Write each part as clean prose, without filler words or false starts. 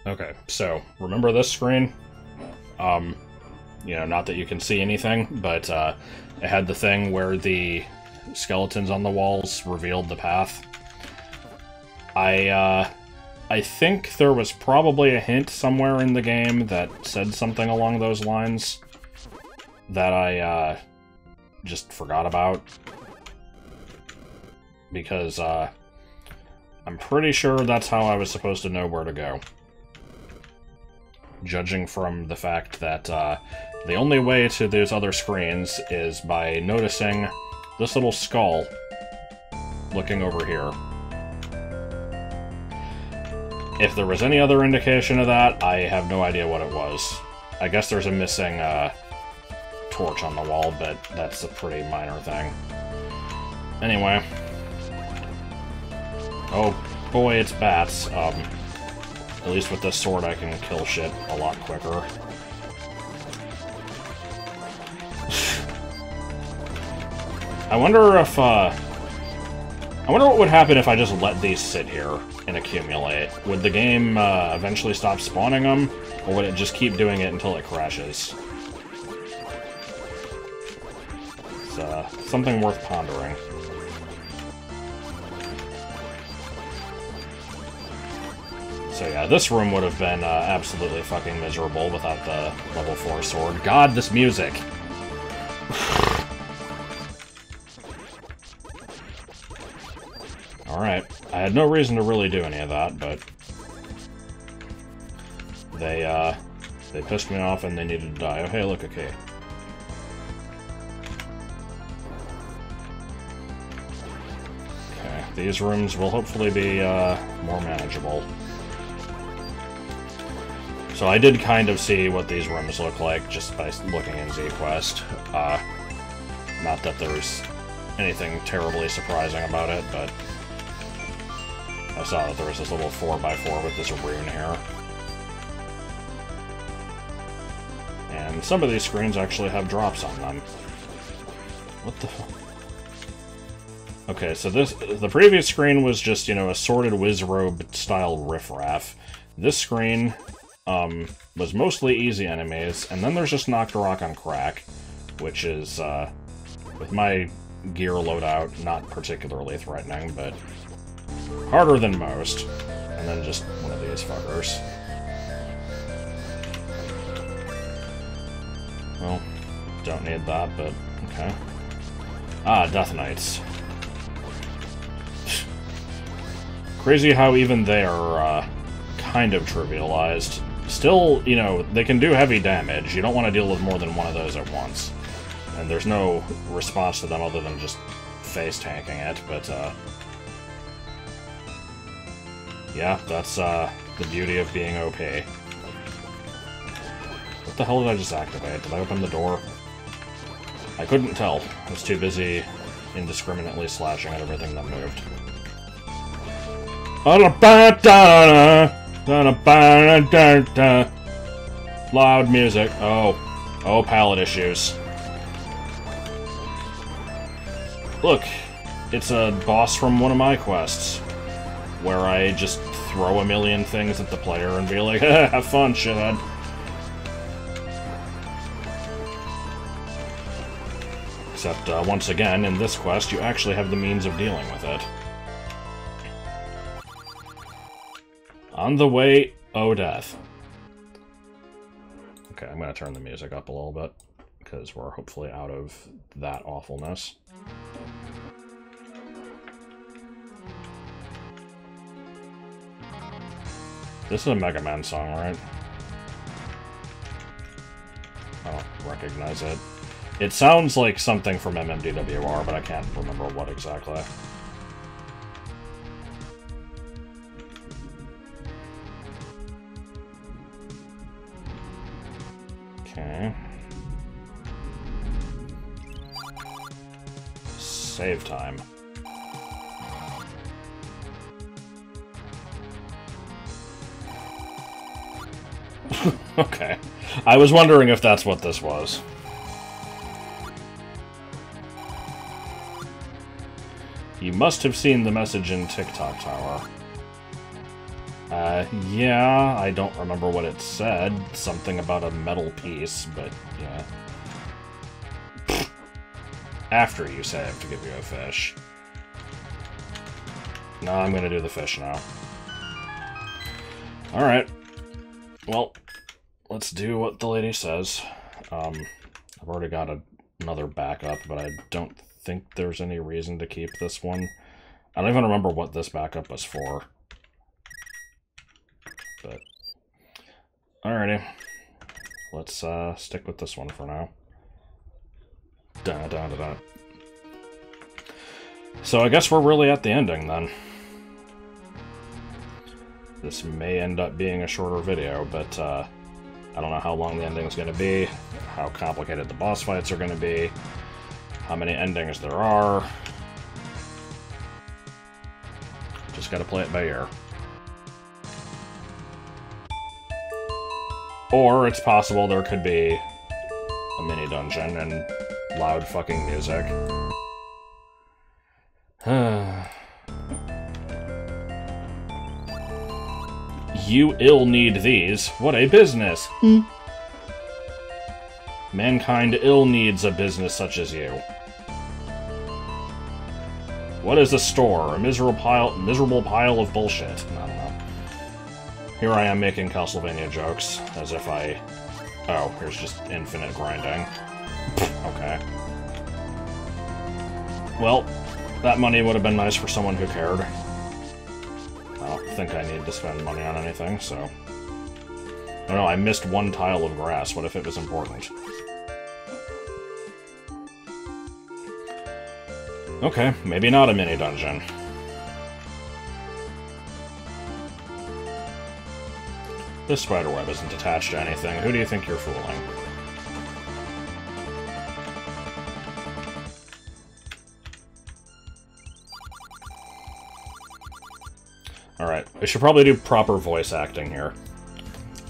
Okay, so, remember this screen? You know, not that you can see anything, but, it had the thing where the skeletons on the walls revealed the path. I think there was probably a hint somewhere in the game that said something along those lines that I, just forgot about. Because, I'm pretty sure that's how I was supposed to know where to go. Judging from the fact that, the only way to those other screens is by noticing this little skull looking over here. If there was any other indication of that, I have no idea what it was. I guess there's a missing, torch on the wall, but that's a pretty minor thing. Anyway. Oh boy, it's bats. At least with this sword I can kill shit a lot quicker. I wonder if, I wonder what would happen if I just let these sit here and accumulate. Would the game, eventually stop spawning them? Or would it just keep doing it until it crashes? It's, something worth pondering. So yeah, this room would have been, absolutely fucking miserable without the level 4 sword. God, this music! Alright, I had no reason to really do any of that, but they pissed me off and they needed to die. Oh, hey, look, okay. Okay, these rooms will hopefully be, more manageable. So I did kind of see what these rooms look like just by looking in ZQuest. Not that there's anything terribly surprising about it, but I saw that there was this little 4x4 with this rune here. And some of these screens actually have drops on them. What the fuck? Okay, so the previous screen was just, you know, assorted Wizrobe-style riffraff. This screen, was mostly easy enemies, and then there's just Knocked Rock on Crack, which is, with my gear loadout, not particularly threatening, but harder than most. And then just one of these fuckers. Well, don't need that, but okay. Ah, Death Knights. Crazy how even they are, kind of trivialized. Still, you know, they can do heavy damage. You don't want to deal with more than one of those at once. And there's no response to them other than just face tanking it, but, yeah, that's, the beauty of being OP. What the hell did I just activate? Did I open the door? I couldn't tell. I was too busy indiscriminately slashing at everything that moved. Loud music. Oh. Oh, palette issues. Look, it's a boss from one of my quests, where I just throw a million things at the player and be like, have fun, shithead. Except, once again, in this quest, you actually have the means of dealing with it. On the way, oh death. Okay, I'm gonna turn the music up a little bit, because we're hopefully out of that awfulness. This is a Mega Man song, right? I don't recognize it. It sounds like something from MMDWR, but I can't remember what exactly. Okay. Save time. Okay. I was wondering if that's what this was. You must have seen the message in TikTok Tower. Yeah, I don't remember what it said. Something about a metal piece, but yeah. After you say I have to give you a fish. No, I'm gonna do the fish now. Alright. Well, let's do what the lady says. I've already got another backup, but I don't think there's any reason to keep this one. I don't even remember what this backup was for. But alrighty. Let's stick with this one for now. Da-da-da-da. So I guess we're really at the ending then. This may end up being a shorter video, but I don't know how long the ending's going to be, how complicated the boss fights are going to be, how many endings there are. Just gotta play it by ear. Or it's possible there could be a mini dungeon and loud fucking music. You ill need these. What a business! Mankind ill needs a business such as you. What is a store? A miserable pile of bullshit. I don't know. Here I am making Castlevania jokes, as if I... Oh, here's just infinite grinding. Okay. Well, that money would have been nice for someone who cared. I don't think I need to spend money on anything, so... Oh no, I missed one tile of grass. What if it was important? Okay, maybe not a mini-dungeon. This spiderweb isn't attached to anything. Who do you think you're fooling? Alright, we should probably do proper voice acting here.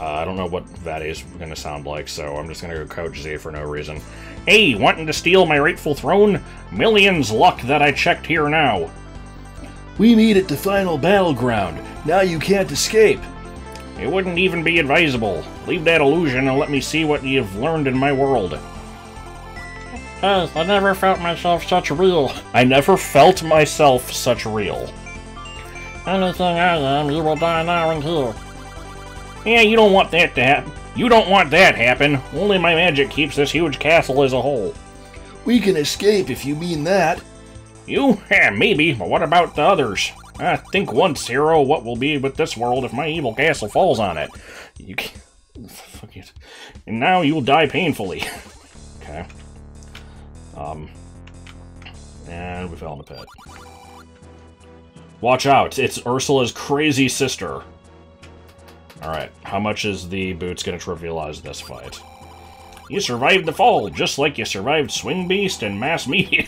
I don't know what Vatty's gonna sound like, so I'm just gonna go Coach Z for no reason. Hey, wanting to steal my rightful throne? Millions luck that I checked here now. We meet at the final battleground. Now you can't escape. It wouldn't even be advisable. Leave that illusion and let me see what you've learned in my world. Hey, I never felt myself such real. I never felt myself such real. Anything I am, you will die now and here. Yeah, you don't want that to happen. You don't want that happen. Only my magic keeps this huge castle as a whole. We can escape if you mean that. You? Yeah, maybe, but what about the others? Think once, hero, what will be with this world if my evil castle falls on it? You can't... Fuck it. And now you'll die painfully. Okay. And we fell in the pit. Watch out, it's Ursula's crazy sister. Alright, how much is the boots gonna trivialize this fight? You survived the fall, just like you survived Swing Beast and Mass Media.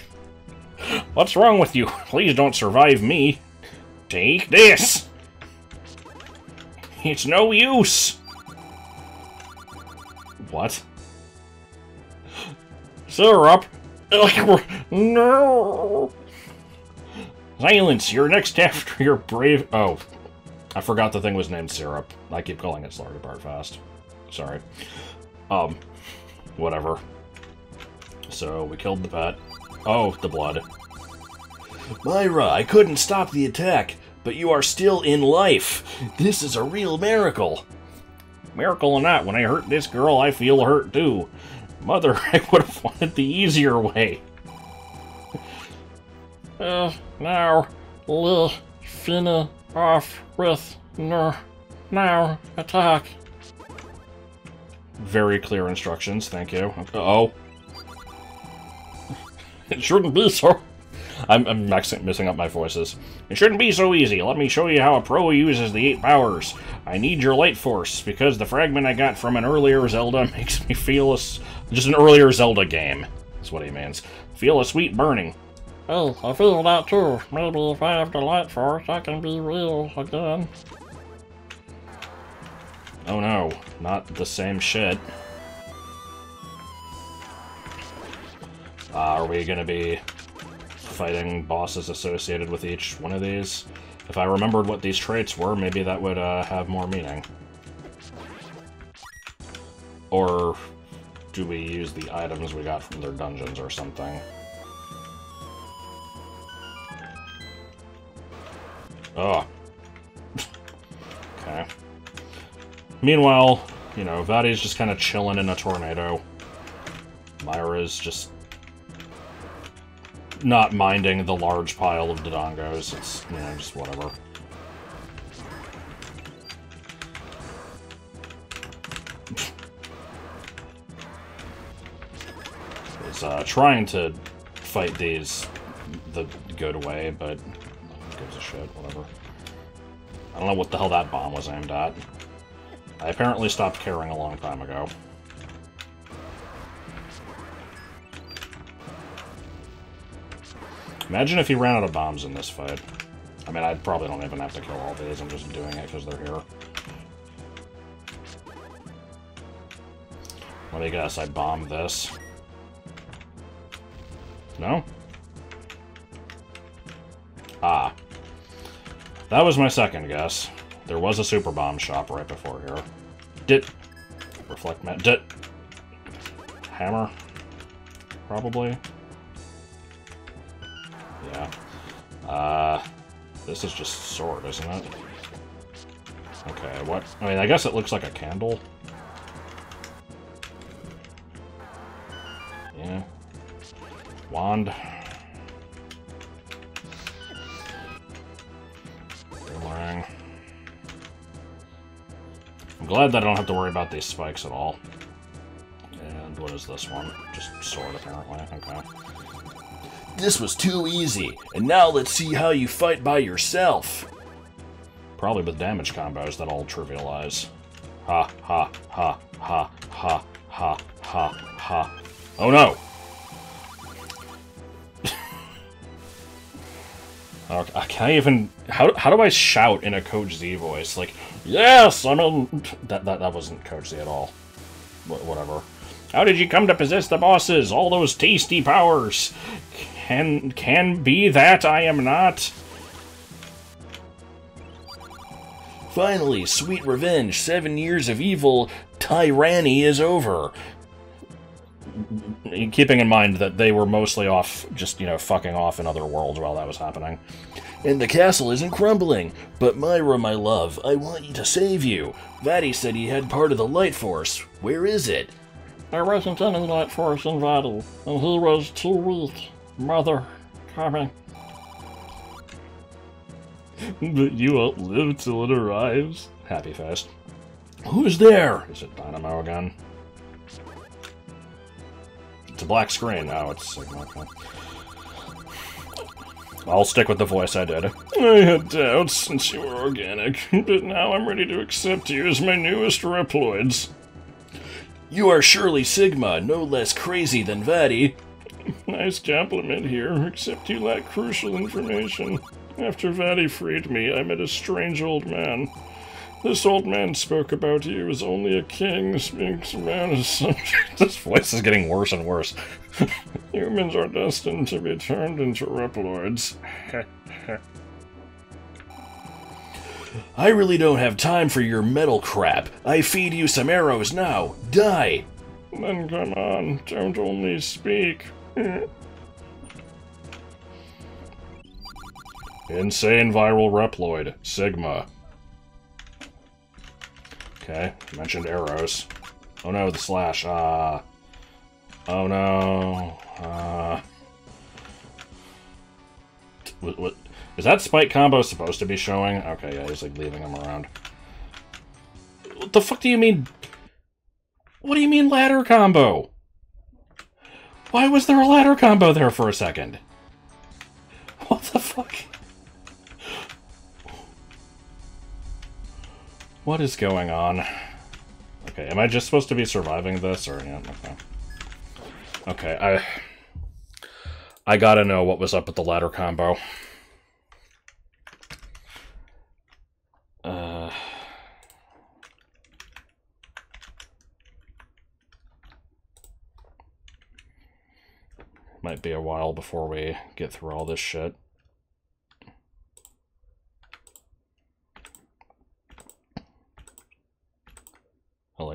What's wrong with you? Please don't survive me. Take this! It's no use! What? Syrup? No! Silence, you're next after your brave... Oh. I forgot the thing was named Syrup. I keep calling it Slaughter Part Fast. Sorry. Whatever. So, we killed the pet. Oh, the blood. Myra, I couldn't stop the attack, but you are still in life. This is a real miracle. Miracle or not, when I hurt this girl, I feel hurt too. Mother, I would have wanted the easier way. Now, finish off with now attack. Very clear instructions, thank you. Uh-oh. It shouldn't be so. I'm mixing up my voices. It shouldn't be so easy. Let me show you how a pro uses the 8 powers. I need your light force, because the fragment I got from an earlier Zelda makes me feel just an earlier Zelda game. That's what he means. Feel a sweet burning. Hey, I feel that too. Maybe if I have the light force, I can be real again. Oh no, not the same shit. Are we gonna be fighting bosses associated with each one of these? If I remembered what these traits were, maybe that would have more meaning. Or do we use the items we got from their dungeons or something? Oh. Okay. Meanwhile, you know, Vadi's just kind of chilling in a tornado. Myra's just not minding the large pile of Dodongos. It's, you know, just whatever. He's trying to fight these the good way, but who gives a shit, whatever. I don't know what the hell that bomb was aimed at. I apparently stopped caring a long time ago. Imagine if he ran out of bombs in this fight. I mean, I probably don't even have to kill all these, I'm just doing it because they're here. Let me guess, I bombed this. No? Ah. That was my second guess. There was a super bomb shop right before here. Reflect mat. Hammer? Probably. Yeah. This is just sword, isn't it? Okay, what? I mean, I guess it looks like a candle. Yeah. Wand. Boomerang. I'm glad that I don't have to worry about these spikes at all. And what is this one? Just sword, apparently. Okay. This was too easy, and now let's see how you fight by yourself. Probably with damage combos that I'll trivialize. Ha, ha, ha, ha, ha, ha, ha, ha. Oh no! Okay, I can't even... How do I shout in a Coach Z voice? Like, yes, I'm in... That wasn't Coach Z at all. Whatever. How did you come to possess the bosses? All those tasty powers. Can be that I am not. Finally, sweet revenge. 7 years of evil tyranny is over. Keeping in mind that they were mostly off, just, you know, fucking off in other worlds while that was happening. And the castle isn't crumbling. But Myra, my love, I want you to save you. Vadi said he had part of the Light Force. Where is it? There wasn't any light force in Vadi, and he was too weak. Mother, coming. But you won't live till it arrives. Happy fast. Who's there? Is it Dynamo again? It's a black screen. Oh, it's Sigma. Okay. I'll stick with the voice I did. I had doubts since you were organic, but now I'm ready to accept you as my newest Reploids. You are surely Sigma, no less crazy than Vadi. Nice compliment here, except you lack crucial information. After Vadi freed me, I met a strange old man. This old man spoke about you as only a king speaks about his subject. This voice is getting worse and worse. Humans are destined to be turned into Reploids. I really don't have time for your metal crap. I feed you some arrows now. Die! Then come on, don't only speak. Insane viral Reploid. Sigma. Okay, mentioned arrows. Oh no, the slash. Oh no. What? Is that spike combo supposed to be showing? Okay, yeah, he's like leaving him around. What the fuck do you mean? What do you mean ladder combo? Why was there a ladder combo there for a second? What the fuck? What is going on? Okay, am I just supposed to be surviving this, or yeah? Okay. Okay, I gotta know what was up with the ladder combo. Might be a while before we get through all this shit.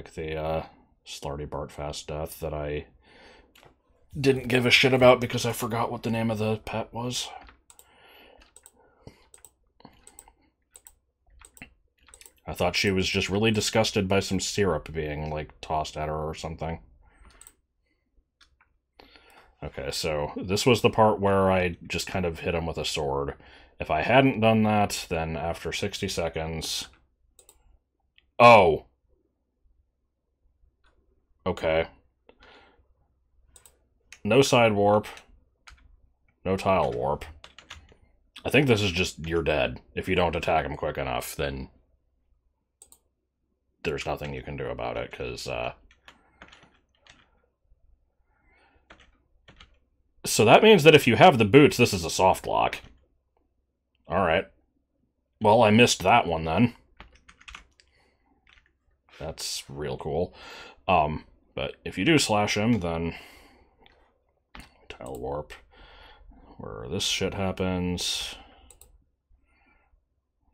like the Slarty Bartfast death that I didn't give a shit about because I forgot what the name of the pet was. I thought she was just really disgusted by some syrup being, like, tossed at her or something. Okay, so this was the part where I just kind of hit him with a sword. If I hadn't done that, then after 60 seconds... Oh! Okay. No side warp. No tile warp. I think this is just, you're dead. If you don't attack him quick enough, then there's nothing you can do about it, because, So that means that if you have the boots, this is a soft lock. Alright. Well, I missed that one, then. That's real cool. But if you do slash him, then... Tile warp. Where this shit happens...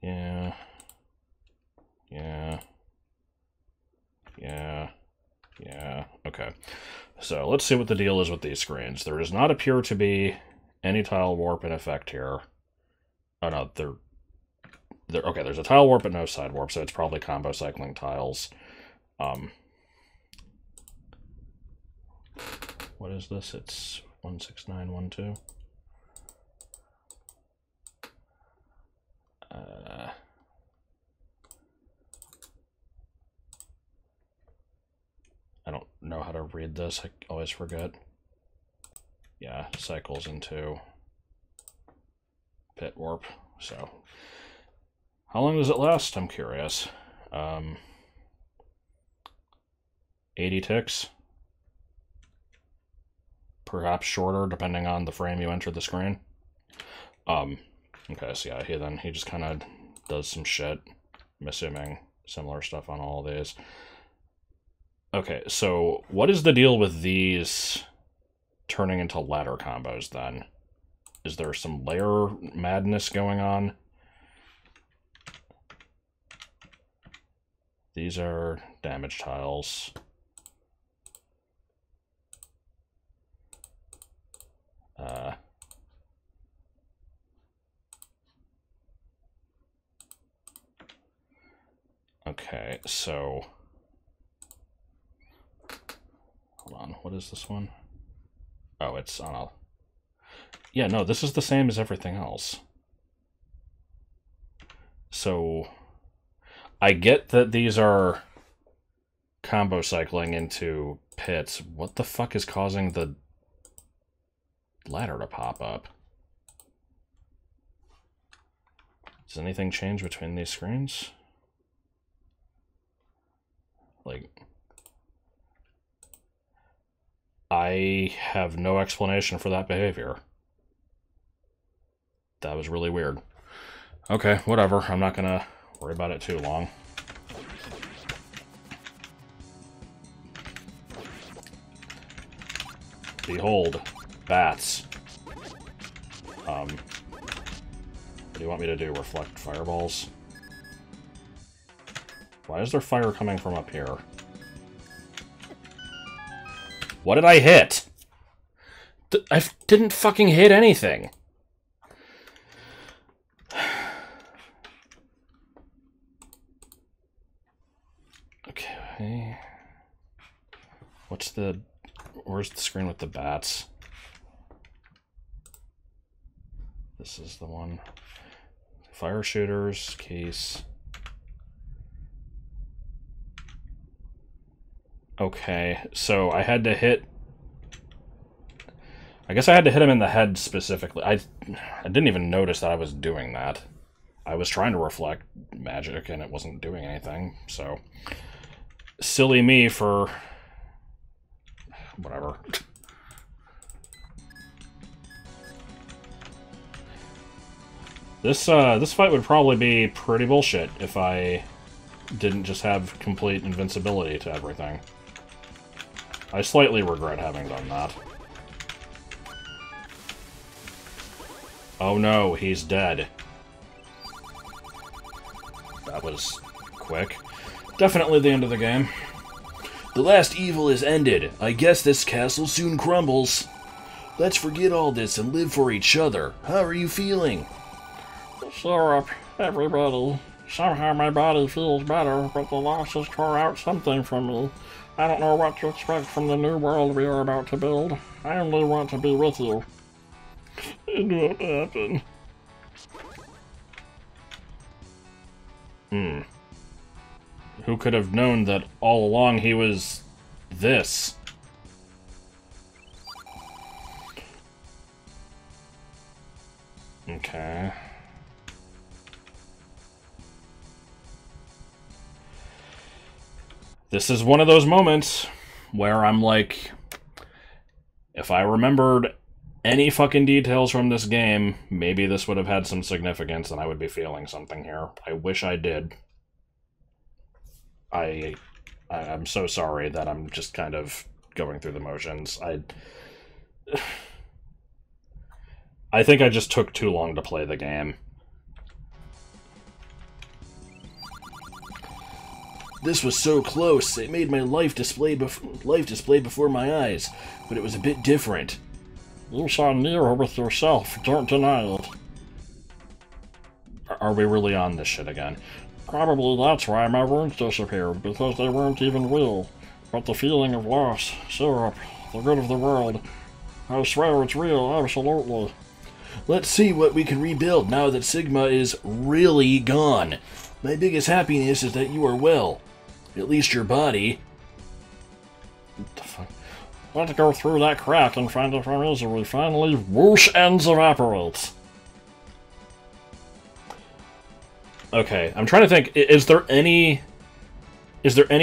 Yeah. Yeah. Yeah. Yeah. Okay. So let's see what the deal is with these screens. There does not appear to be any tile warp in effect here. Oh no, okay, there's a tile warp but no side warp, so it's probably combo cycling tiles. What is this? It's 16912. I don't know how to read this. I always forget. Yeah, cycles into pit warp. So, how long does it last? I'm curious. 80 ticks. Perhaps shorter, depending on the frame you enter the screen. Okay, so yeah, he just kind of does some shit. I'm assuming similar stuff on all of these. Okay, so what is the deal with these turning into ladder combos, then? Is there some layer madness going on? These are damage tiles. Okay, so... Hold on, what is this one? Oh, it's on a... Yeah, no, this is the same as everything else. So, I get that these are combo cycling into pits. What the fuck is causing the ladder to pop up? Does anything change between these screens? Like... I have no explanation for that behavior. That was really weird. Okay, whatever. I'm not gonna worry about it too long. Behold, bats. What do you want me to do? Reflect fireballs? Why is there fire coming from up here? What did I hit? I didn't fucking hit anything. Okay. Where's the screen with the bats? This is the one. Fire shooters, case. Okay, so I had to hit... I guess I had to hit him in the head specifically. I didn't even notice that I was doing that. I was trying to reflect magic and it wasn't doing anything, so... Silly me for... Whatever. This fight would probably be pretty bullshit if I didn't just have complete invincibility to everything. I slightly regret having done that. Oh no, he's dead. That was quick. Definitely the end of the game. The last evil is ended. I guess this castle soon crumbles. Let's forget all this and live for each other. How are you feeling? Syrup, everybody. Somehow my body feels better, but the losses tore out something from me. I don't know what to expect from the new world we are about to build. I only want to be with you. It won't happen. Who could have known that all along he was this? Okay. This is one of those moments where I'm like, if I remembered any fucking details from this game, maybe this would have had some significance and I would be feeling something here. I wish I did. I'm so sorry that I'm just kind of going through the motions. I think I just took too long to play the game. This was so close. It made my life display before my eyes, but it was a bit different. You saw Nero with yourself. Don't deny it. Are we really on this shit again? Probably that's why my wounds disappeared, because they weren't even real. But the feeling of loss, syrup, the good of the world, I swear it's real, absolutely. Let's see what we can rebuild now that Sigma is really gone. My biggest happiness is that you are well. At least your body. What the fuck? Let's go through that crack and find if our misery finally whoosh ends evaporates. Okay, I'm trying to think, is there any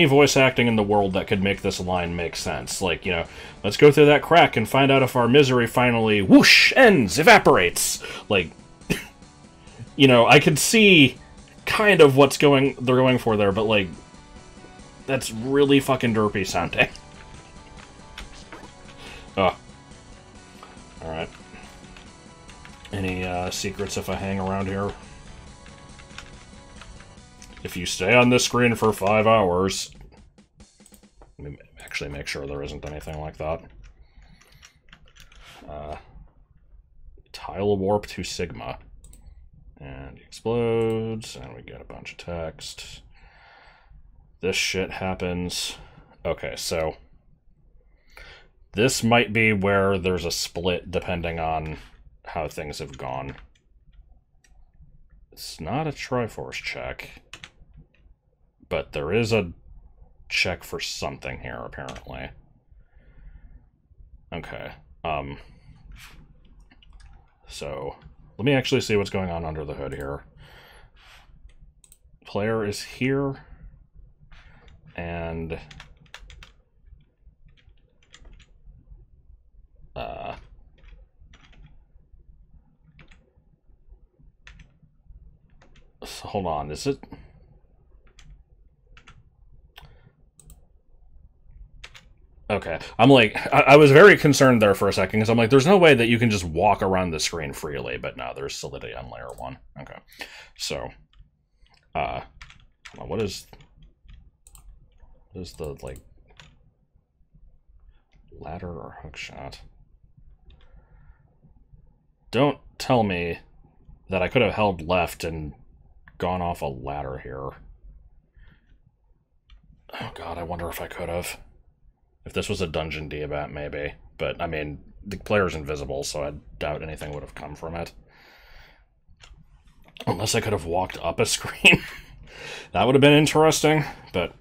voice acting in the world that could make this line make sense? Like, you know, let's go through that crack and find out if our misery finally whoosh ends, evaporates. Like, you know, I could see kind of what's they're going for there, but like, that's really fucking derpy sounding. Oh. Alright. Any secrets if I hang around here? If you stay on this screen for 5 hours... Let me actually make sure there isn't anything like that. Tile warp to Sigma. And he explodes, and we get a bunch of text. This shit happens. Okay, so... This might be where there's a split depending on how things have gone. It's not a Triforce check. But there is a check for something here, apparently. Okay. So, let me actually see what's going on under the hood here. Player is here. And... so hold on, is it... Okay, I'm like, I was very concerned there for a second, because I'm like, there's no way that you can just walk around the screen freely, but no, there's solidity on layer 1. Okay, so, what is the, like, ladder or hookshot? Don't tell me that I could have held left and gone off a ladder here. Oh god, I wonder if I could have. If this was a dungeon Diabat, maybe. But, I mean, the player's invisible, so I doubt anything would have come from it. Unless I could have walked up a screen. That would have been interesting, but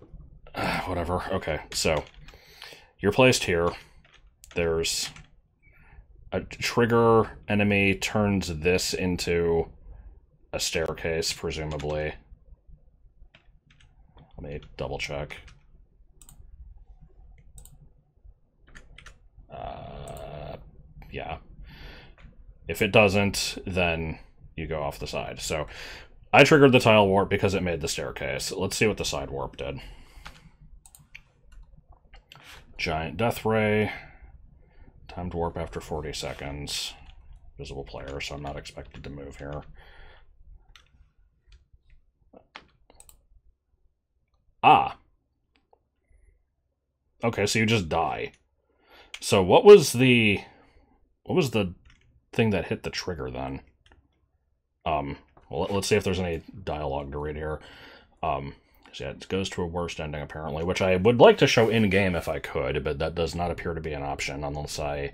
whatever. Okay, so you're placed here. There's a trigger enemy turns this into a staircase, presumably. Let me double check. Yeah. If it doesn't, then you go off the side. So I triggered the tile warp because it made the staircase. Let's see what the side warp did. Giant death ray. Timed warp after 40 seconds. Visible player, so I'm not expected to move here. Ah. Okay, so you just die. So what was the thing that hit the trigger then? Well, let's see if there's any dialogue to read here. So yeah, it goes to a worst ending apparently, which I would like to show in game if I could, but that does not appear to be an option unless I,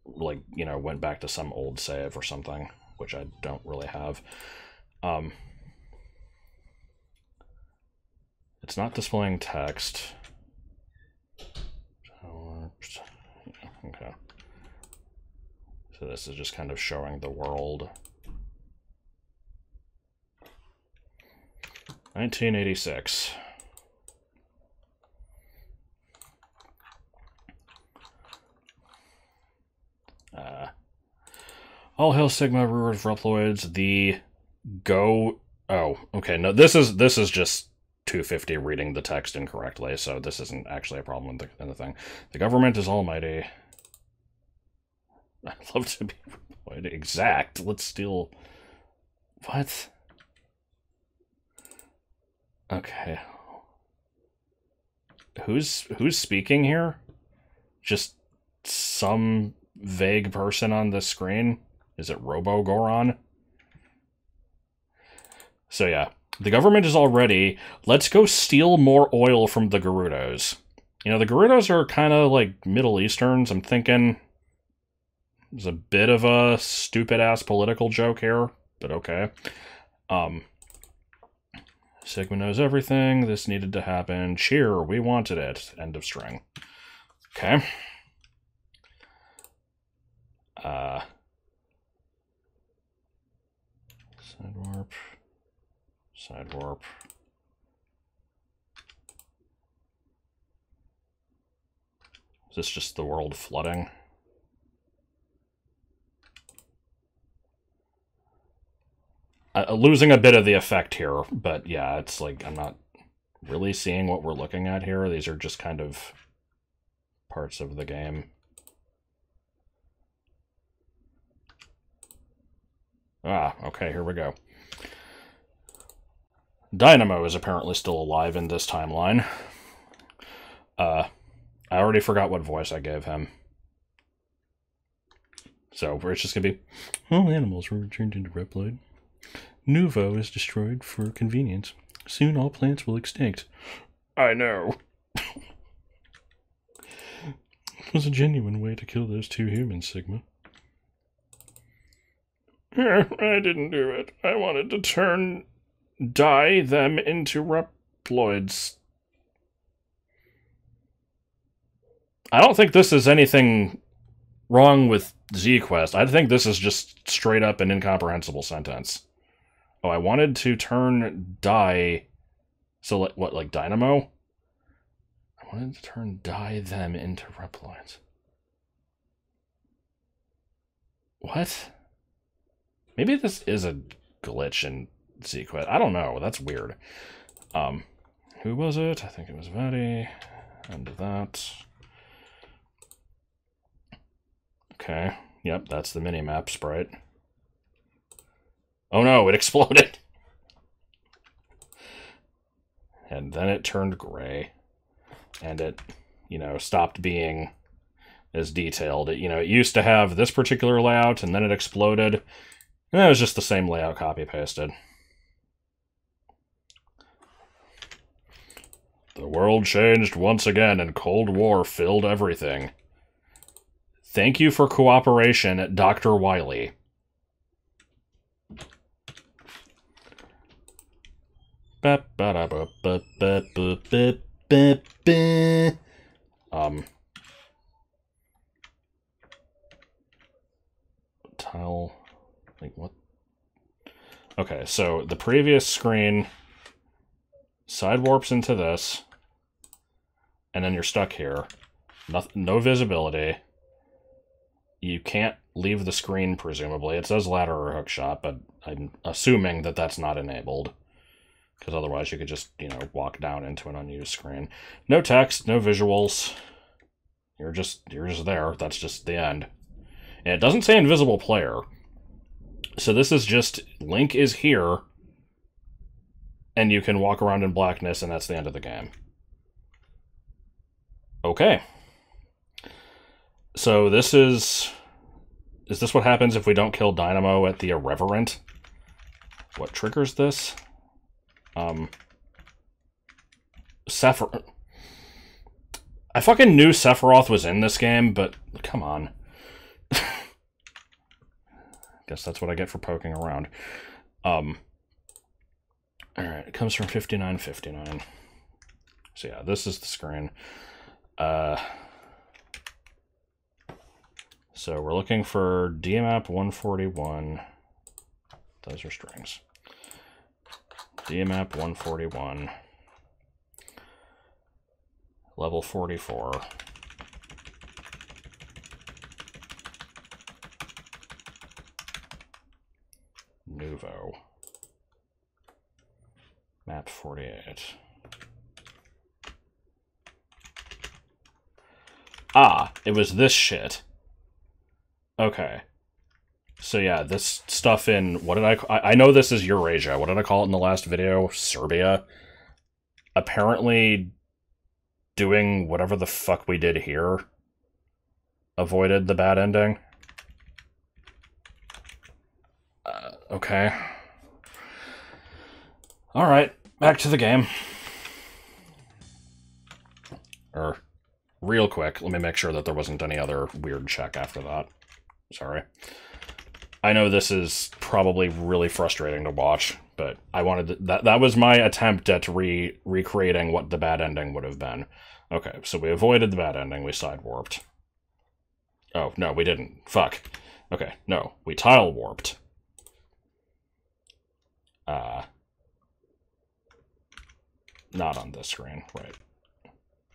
like, you know, went back to some old save or something, which I don't really have. It's not displaying text. Okay. So this is just kind of showing the world. 1986. All hail Sigma, reward for Reploids. The go. Oh, okay. No, this is just 250 reading the text incorrectly, so this isn't actually a problem in the thing. The government is almighty. I'd love to be exact. Let's steal. What? Okay. Who's speaking here? Just some vague person on the screen? Is it Robo-Goron? So yeah, the government is all ready. Let's go steal more oil from the Gerudos. You know, the Gerudos are kind of like Middle Easterns. I'm thinking there's a bit of a stupid-ass political joke here, but okay. Sigma knows everything. This needed to happen. Cheer, we wanted it. End of string. Okay. Side warp. Side warp. Is this just the world flooding? Losing a bit of the effect here, but yeah, it's like I'm not really seeing what we're looking at here. These are just kind of parts of the game. Ah, okay, here we go. Dynamo is apparently still alive in this timeline. I already forgot what voice I gave him. So it's just gonna be, all animals were returned into Reploid. Nuvo is destroyed for convenience. Soon all plants will extinct. I know. It was a genuine way to kill those two humans, Sigma. I didn't do it. I wanted to dye them into Reploids. I don't think this is anything wrong with ZQuest. I think this is just straight up an incomprehensible sentence. Oh, I wanted to turn dye... So, what, like Dynamo? I wanted to dye them into Reploids. What? Maybe this is a glitch in ZQuest. I don't know. That's weird. Who was it? I think it was Vadi. And that. Okay. Yep, that's the minimap sprite. Oh no, it exploded! And then it turned gray. And it, you know, stopped being as detailed. It, you know, it used to have this particular layout, and then it exploded. And it was just the same layout copy-pasted. The world changed once again, and Cold War filled everything. Thank you for cooperation, Dr. Wiley. Tile, like what? Okay, so the previous screen side warps into this, and then you're stuck here. No visibility. You can't leave the screen, presumably. It says ladder or hookshot, but I'm assuming that that's not enabled. Because otherwise you could just, you know, walk down into an unused screen. No text, no visuals. You're just there. That's just the end. And it doesn't say invisible player. So this is just, Link is here, and you can walk around in blackness, and that's the end of the game. Okay. So this is... Is this what happens if we don't kill Dynamo at the Irreverent? What triggers this? Sephiroth. I fucking knew Sephiroth was in this game, but come on. Guess that's what I get for poking around. Alright, it comes from 5959. So yeah, this is the screen. So we're looking for DMAP 141. Those are strings. DMAP 141. Level 44. Nuvo. Map 48. Ah, it was this shit. Okay. So yeah, this stuff in... What did I know this is Eurasia. What did I call it in the last video? Serbia. Apparently, doing whatever the fuck we did here avoided the bad ending. Okay. Alright, back to the game. Real quick, let me make sure that there wasn't any other weird check after that. Sorry. I know this is probably really frustrating to watch, but I wanted to, that was my attempt at recreating what the bad ending would have been. Okay, so we avoided the bad ending, we side warped. Oh, no, we didn't. Fuck. Okay, no, we tile warped. Not on this screen, right.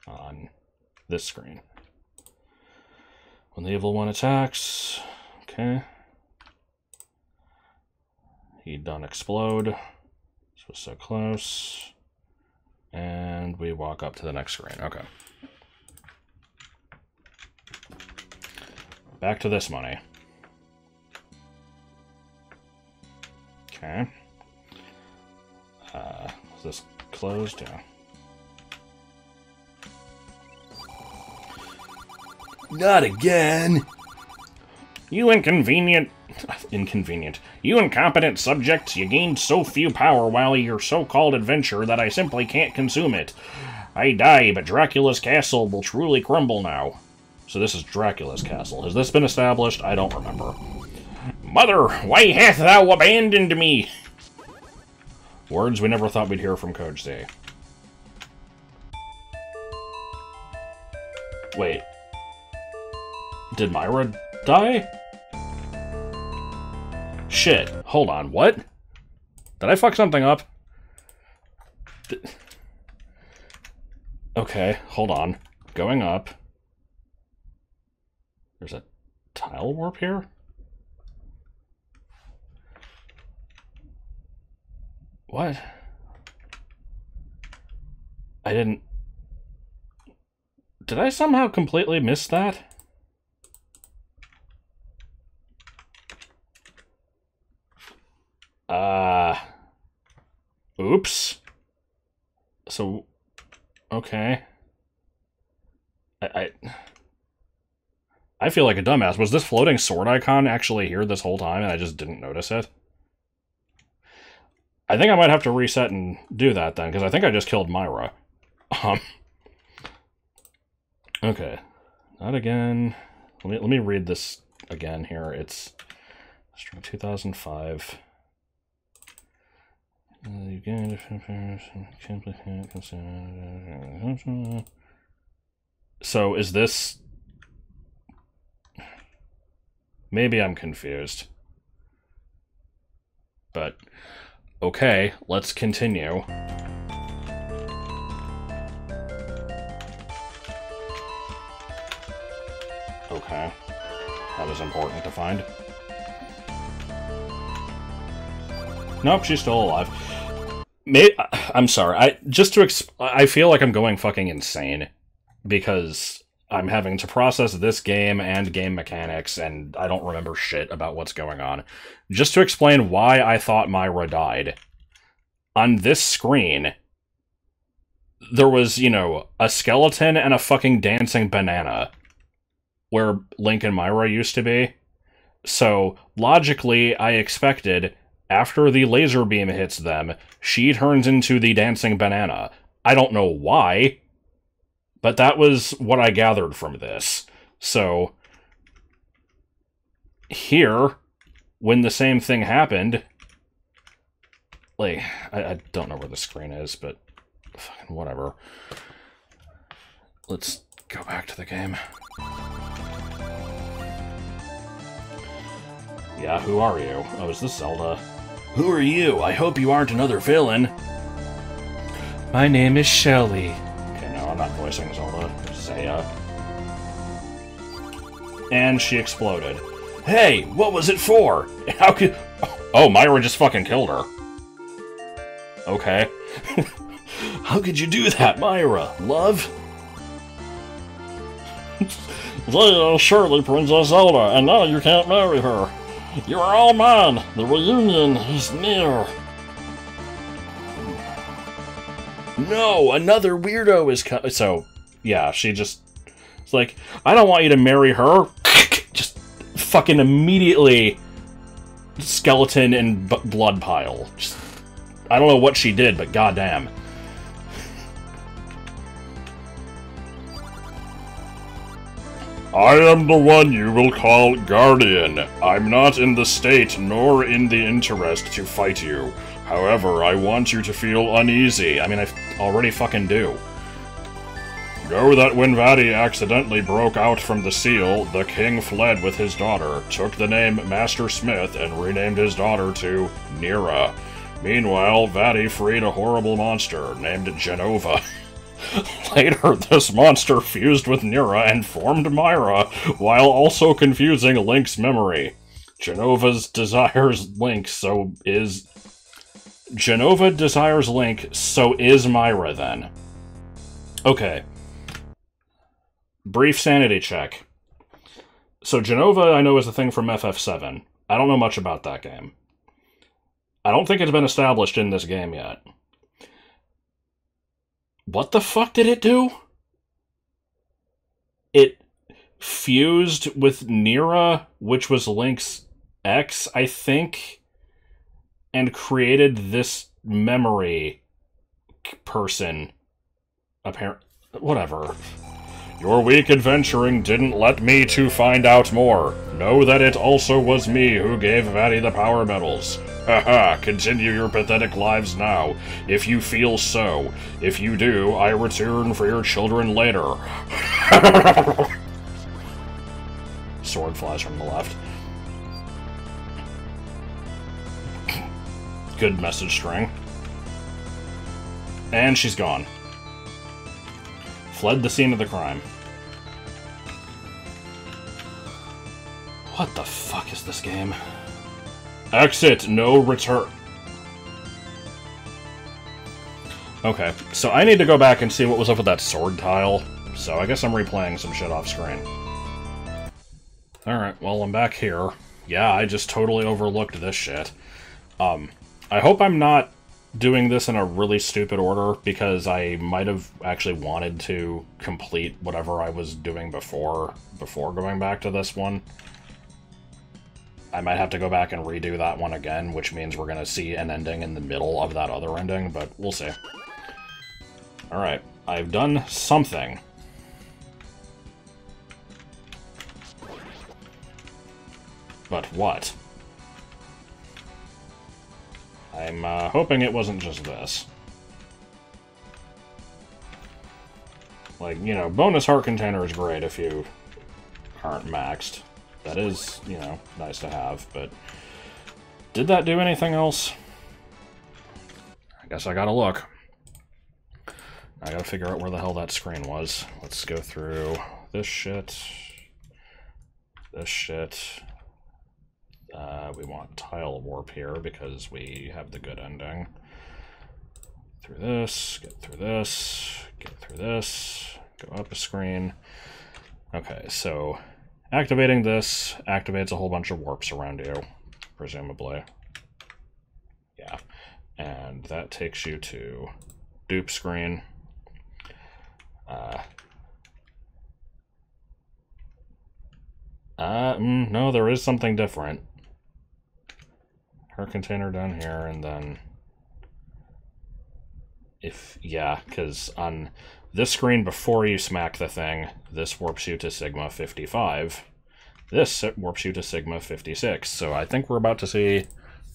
On this screen. When the evil one attacks, okay. He done explode. This was so close. And we walk up to the next screen, okay. Back to this money. Okay. Is this closed? Yeah. Not again! You inconvenient... You incompetent subjects, you gained so few power while your so-called adventure that I simply can't consume it. I die, but Dracula's castle will truly crumble now. So this is Dracula's castle. Has this been established? I don't remember. Mother, why hast thou abandoned me? Words we never thought we'd hear from Coach Z. Wait. Did Myra die? Shit. Hold on. What? Did I fuck something up? Okay, hold on. Going up. There's a tile warp here? What? I didn't... Did I somehow completely miss that? Oops. So, okay. I feel like a dumbass. Was this floating sword icon actually here this whole time and I just didn't notice it? I think I might have to reset and do that then, because I think I just killed Myra. Okay. Not again. Let me read this again here. It's string 2005. So is this... Maybe I'm confused. But, okay, let's continue. Okay. That was important to find. Nope, she's still alive. I'm sorry. I feel like I'm going fucking insane because I'm having to process this game and game mechanics, and I don't remember shit about what's going on. Just to explain why I thought Myra died. On this screen, there was, you know, a skeleton and a fucking dancing banana where Link and Myra used to be. So, logically, I expected, after the laser beam hits them, she turns into the dancing banana. I don't know why, but that was what I gathered from this. So, here, when the same thing happened, like, I don't know where the screen is, but fucking whatever. Let's go back to the game. Yeah, who are you? Oh, is this Zelda? Who are you? I hope you aren't another villain. My name is Shelly. Okay, no, I'm not voicing Zelda. Zaya. And she exploded. Hey, what was it for? How could... Oh, Myra just fucking killed her. Okay. How could you do that, Myra? Love? Zaya surely Princess Zelda, and now you can't marry her. You are all mine. The reunion is near. No, another weirdo is coming. So, yeah, she just... It's like, I don't want you to marry her. Just fucking immediately skeleton and blood pile. Just, I don't know what she did, but goddamn. I am the one you will call Guardian. I'm not in the state nor in the interest to fight you. However, I want you to feel uneasy. I mean, I already fucking do. Know that when Vati accidentally broke out from the seal, the king fled with his daughter, took the name Master Smith, and renamed his daughter to Nira. Meanwhile, Vati freed a horrible monster named Genova. Later, this monster fused with Nira and formed Myra, while also confusing Link's memory. Genova desires Link, so is Myra, then. Okay. Brief sanity check. So Genova, I know, is a thing from FF7. I don't know much about that game. I don't think it's been established in this game yet. What the fuck did it do? It fused with Nira, which was Link's ex, I think, and created this memory person. Apparently, whatever. Your weak adventuring didn't let me to find out more. Know that it also was me who gave Vati the power medals. Haha, continue your pathetic lives now, if you feel so. If you do, I return for your children later. Sword flies from the left. Good message string. And she's gone. Fled the scene of the crime. What the fuck is this game? Exit, no return. Okay, so I need to go back and see what was up with that sword tile. So I guess I'm replaying some shit off screen. Alright, well, I'm back here. Yeah, I just totally overlooked this shit. I hope I'm not doing this in a really stupid order, because I might have actually wanted to complete whatever I was doing before going back to this one. I might have to go back and redo that one again, which means we're going to see an ending in the middle of that other ending, but we'll see. Alright, I've done something. But what? I'm hoping it wasn't just this. Like, you know, bonus heart container is great if you aren't maxed. That is, you know, nice to have, but did that do anything else? I guess I gotta look. I gotta figure out where the hell that screen was. Let's go through this shit. This shit. We want tile warp here because we have the good ending. Through this, get through this, get through this, go up a screen. Okay, so activating this activates a whole bunch of warps around you, presumably. Yeah, and that takes you to dupe screen. no, there is something different. Her container down here, and then... Yeah, because on this screen before you smack the thing, this warps you to Sigma 55. This warps you to Sigma 56, so I think we're about to see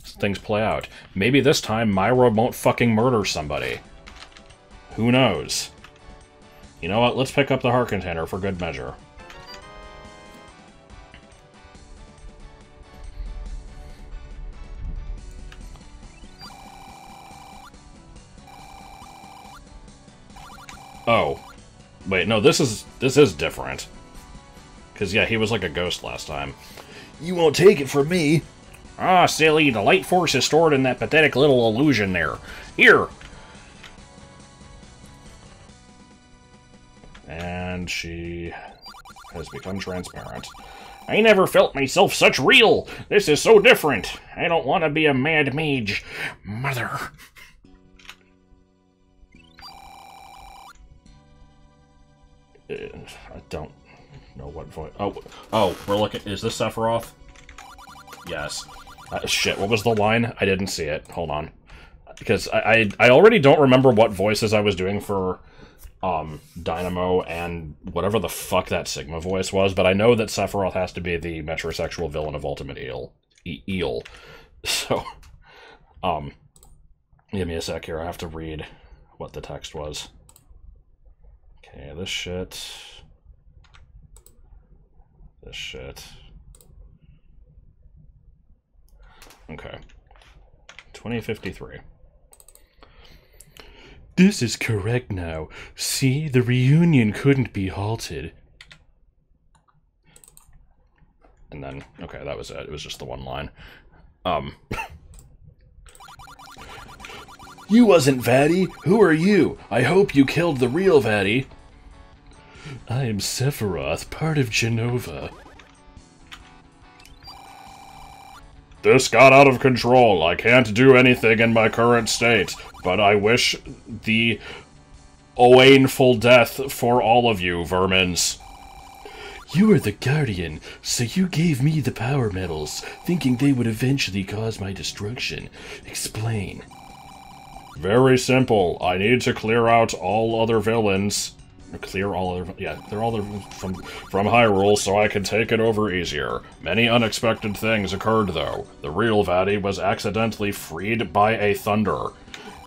things play out. Maybe this time Myra won't fucking murder somebody. Who knows? You know what? Let's pick up the heart container for good measure. Oh. Wait, no, this is different. Because, yeah, he was like a ghost last time. You won't take it from me. Ah, silly, the light force is stored in that pathetic little illusion there. Here! And she has become transparent. I never felt myself such real! This is so different! I don't want to be a mad mage. Mother. I don't know what voice... Oh, we're looking... Is this Sephiroth? Yes. Shit, what was the line? I didn't see it. Hold on. Because I already don't remember what voices I was doing for Dynamo and whatever the fuck that Sigma voice was, but I know that Sephiroth has to be the metrosexual villain of Ultimate Eel. So, give me a sec here. I have to read what the text was. Okay, this shit. This shit. Okay. 2053. This is correct now. See, the reunion couldn't be halted. And then, okay, that was it. It was just the one line. You wasn't Vatty. Who are you? I hope you killed the real Vatty. I am Sephiroth, part of Genova. This got out of control. I can't do anything in my current state, but I wish the owainful death for all of you, vermins. You are the Guardian, so you gave me the power medals, thinking they would eventually cause my destruction. Explain. Very simple. I need to clear out all other villains. Clear all other... Yeah, they're all from Hyrule, so I can take it over easier. Many unexpected things occurred, though. The real Vatty was accidentally freed by a thunder.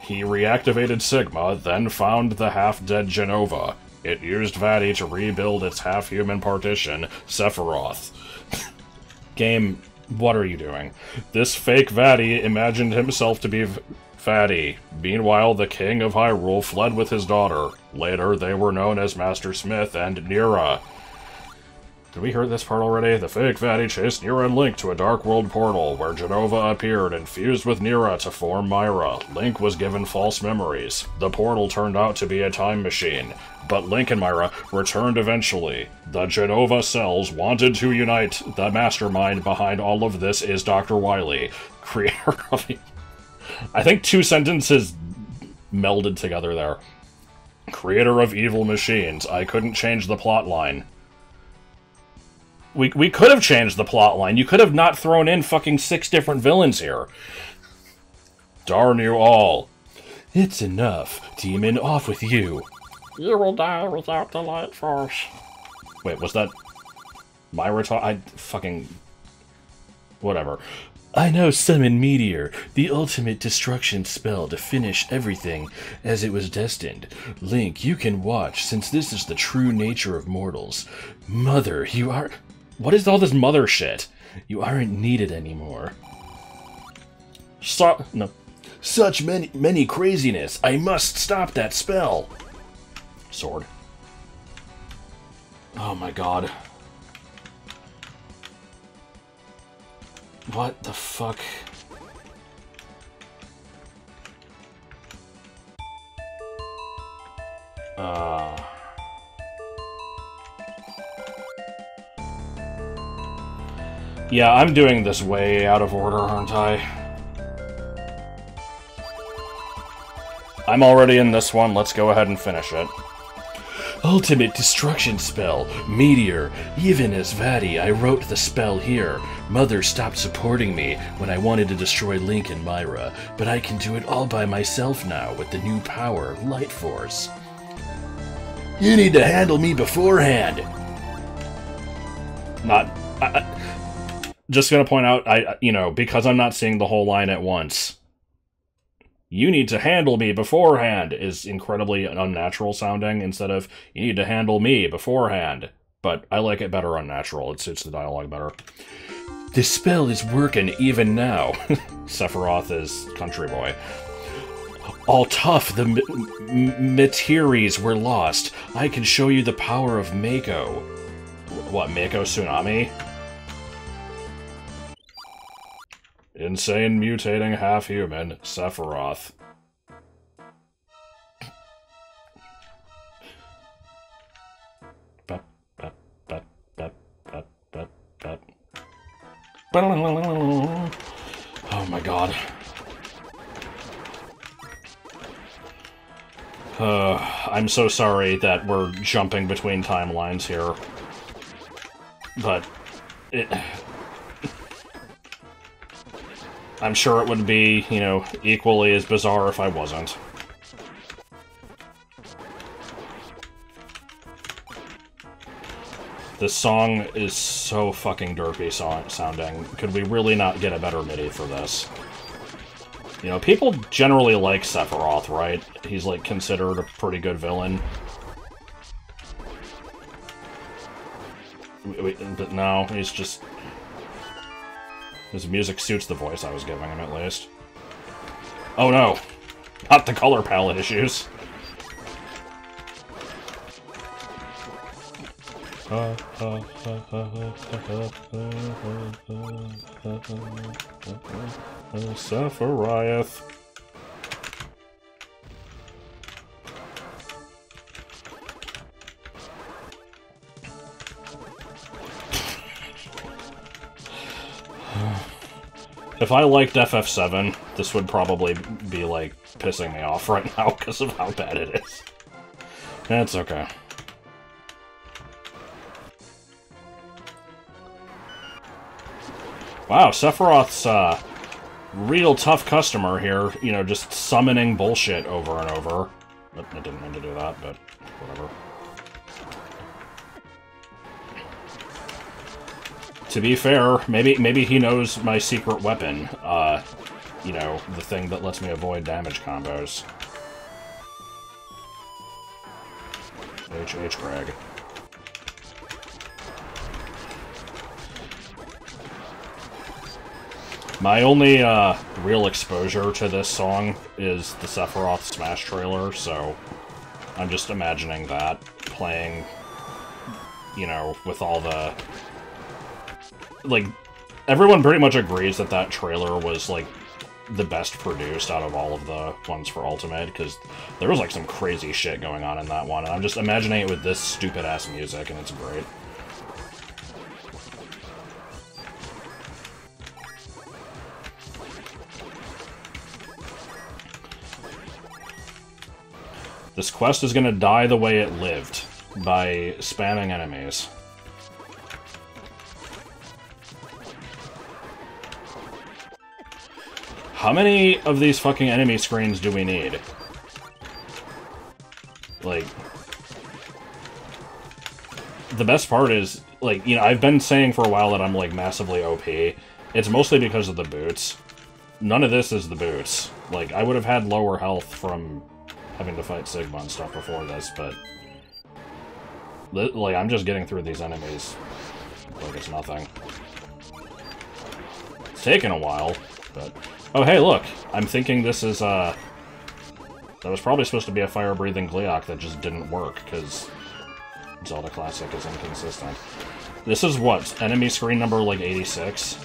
He reactivated Sigma, then found the half-dead Genova. It used Vatty to rebuild its half-human partition, Sephiroth. Game, what are you doing? This fake Vatty imagined himself to be Vatty. Meanwhile, the king of Hyrule fled with his daughter. Later, they were known as Master Smith and Nira. Did we hear this part already? The fake Vatty chased Nira and Link to a Dark World portal, where Genova appeared and fused with Nira to form Myra. Link was given false memories. The portal turned out to be a time machine. But Link and Myra returned eventually. The Genova cells wanted to unite. The mastermind behind all of this is Dr. Wily, creator of... I think two sentences melded together there. Creator of evil machines. I couldn't change the plot line. We could have changed the plot line. You could have not thrown in fucking 6 different villains here. Darn you all. It's enough. Demon, off with you. You will die without the light force. Wait, was that Myra I fucking... Whatever. I now summon Meteor, the ultimate destruction spell to finish everything as it was destined. Link, you can watch, since this is the true nature of mortals. Mother, you are... What is all this mother shit? You aren't needed anymore. No. Such many craziness. I must stop that spell. Sword. Oh my god. What the fuck? Yeah, I'm doing this way out of order, aren't I? I'm already in this one, let's go ahead and finish it. Ultimate destruction spell, meteor. Even as Vati, I wrote the spell here. Mother stopped supporting me when I wanted to destroy Link and Myra, but I can do it all by myself now with the new power, Light Force. You need to handle me beforehand. Just gonna point out, because I'm not seeing the whole line at once. You need to handle me beforehand is incredibly unnatural sounding instead of you need to handle me beforehand. But I like it better unnatural. It suits the dialogue better. This spell is working even now. Sephiroth is country boy. All tough, the materies were lost. I can show you the power of Mako. What, Mako Tsunami? Insane mutating half-human, Sephiroth. Oh my god. I'm so sorry that we're jumping between timelines here. But I'm sure it would be, equally as bizarre if I wasn't. This song is so fucking derpy sounding. Could we really not get a better MIDI for this? People generally like Sephiroth, right? He's, considered a pretty good villain. But no, he's just... His music suits the voice I was giving him, at least. Oh no! Not the color palette issues! Sephiroth. If I liked FF7, this would probably be, pissing me off right now because of how bad it is. That's okay. Wow, Sephiroth's, real tough customer here, just summoning bullshit over and over. I didn't mean to do that, but whatever. To be fair, maybe he knows my secret weapon, the thing that lets me avoid damage combos. H. Greg. My only, real exposure to this song is the Sephiroth Smash trailer, so I'm just imagining that playing, with all the... everyone pretty much agrees that that trailer was, the best produced out of all of the ones for Ultimate, because there was, some crazy shit going on in that one, and I'm just imagining it with this stupid-ass music, and it's great. This quest is gonna die the way it lived, by spamming enemies. How many of these fucking enemy screens do we need? The best part is, I've been saying for a while that I'm, massively OP. It's mostly because of the boots. None of this is the boots. I would have had lower health from having to fight Sigma and stuff before this, but... I'm just getting through these enemies like it's nothing. It's taken a while, but... Oh, hey, look! I'm thinking this is, that was probably supposed to be a fire-breathing Gleeok that just didn't work, because Zelda Classic is inconsistent. This is what? Enemy screen number, 86?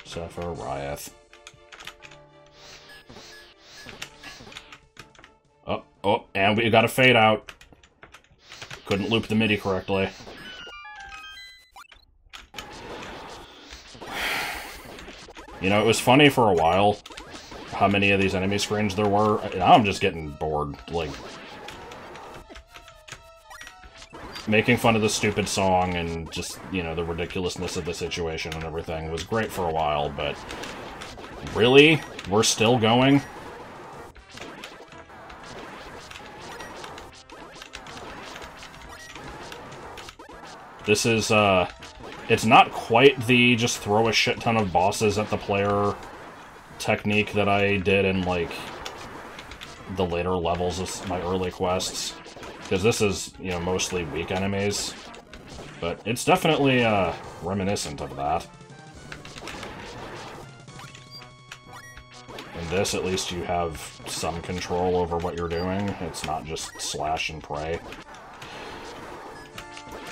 Sephiroth. Oh, and we got a fade out. Couldn't loop the MIDI correctly. You know, it was funny for a while how many of these enemy screens there were. Now I'm just getting bored. Like, making fun of the stupid song and just, you know, the ridiculousness of the situation and everything was great for a while, but really? We're still going? This is, it's not quite the just throw a shit ton of bosses at the player technique that I did in, like, the later levels of my early quests. Because this is, you know, mostly weak enemies. But it's definitely, reminiscent of that. In this, at least, you have some control over what you're doing. It's not just slash and pray.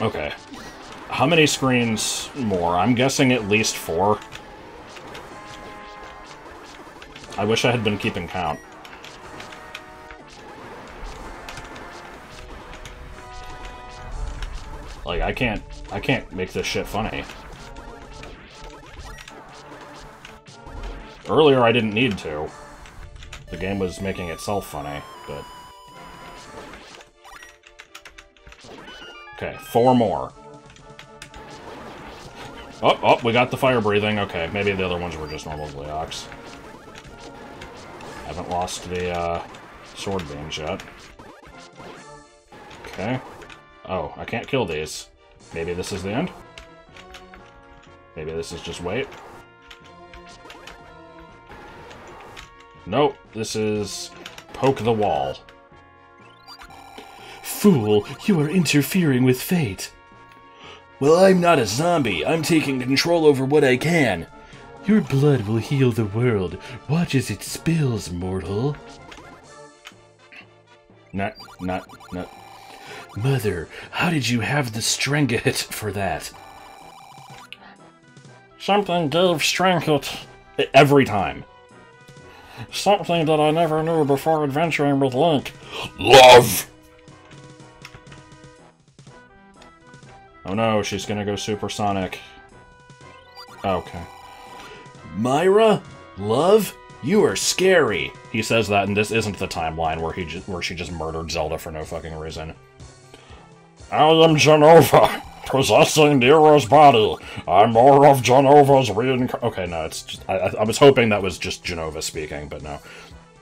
Okay. How many screens more? I'm guessing at least 4. I wish I had been keeping count. Like, I can't make this shit funny. Earlier, I didn't need to. The game was making itself funny, but... Okay, 4 more. Oh, we got the fire breathing. Okay, maybe the other ones were just normal Leox. Haven't lost the, sword beams yet. Okay. Oh, I can't kill these. Maybe this is the end? Maybe this is just wait? Nope, this is poke the wall. Fool, you are interfering with fate. Well, I'm not a zombie. I'm taking control over what I can. Your blood will heal the world. Watch as it spills, mortal. Not. Mother, how did you have the strength for that? Something gave strength. Every time. Something that I never knew before adventuring with Link. Love! Oh no, she's gonna go supersonic. Okay. Myra? Love? You are scary. He says that, and this isn't the timeline where she just murdered Zelda for no fucking reason. I am Genova, possessing Nero's body. I'm more of Genova's reincarnation. Okay, no, it's just... I was hoping that was just Genova speaking, but no.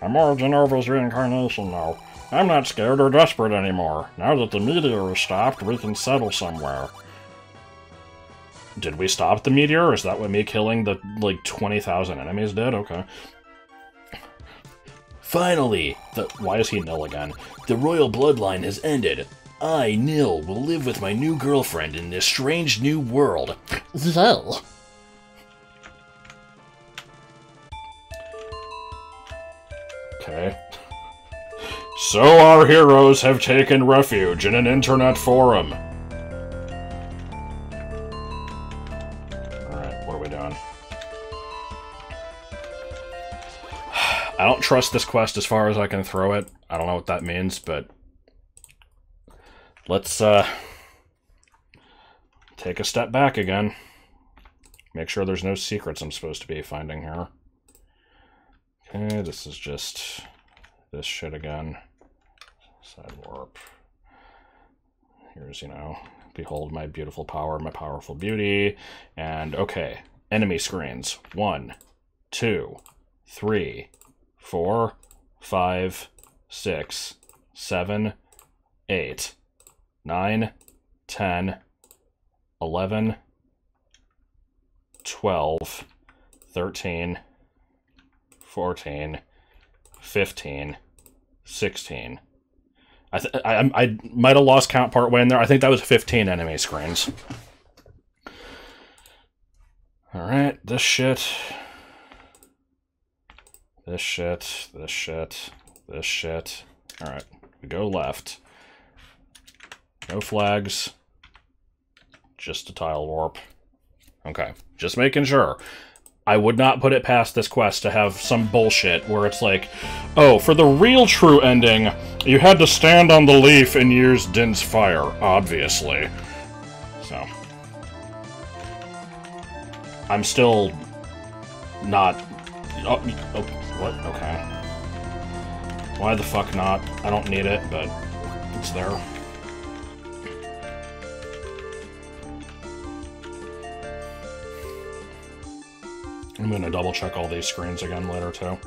I'm more of Genova's reincarnation now. I'm not scared or desperate anymore. Now that the meteor is stopped, we can settle somewhere. Did we stop the meteor? Is that what me killing the, like, 20,000 enemies did? Okay. Finally! Why is he nil again? The royal bloodline has ended. I, Nil, will live with my new girlfriend in this strange new world. Zo. Okay. So our heroes have taken refuge in an internet forum. Alright, what are we doing? I don't trust this quest as far as I can throw it. I don't know what that means, but... Let's, take a step back again. Make sure there's no secrets I'm supposed to be finding here. Okay, this is just this shit again. Side warp. Here's, you know, behold my beautiful power, my powerful beauty. And, okay, enemy screens. 1, 2, 3, 4, 5, 6, 7, 8, 9, 10, 11, 12, 13, 14, 15, 16. I might have lost count part way in there. I think that was 15 enemy screens. Alright, this shit. This shit. This shit. This shit. Alright, we go left. No flags. Just a tile warp. Okay, just making sure. I would not put it past this quest to have some bullshit where it's like, oh, for the real true ending, you had to stand on the leaf and use Din's fire, obviously. So. I'm still not... Oh, oh, what? Okay. Why the fuck not? I don't need it, but it's there. I'm gonna double check all these screens again later, too.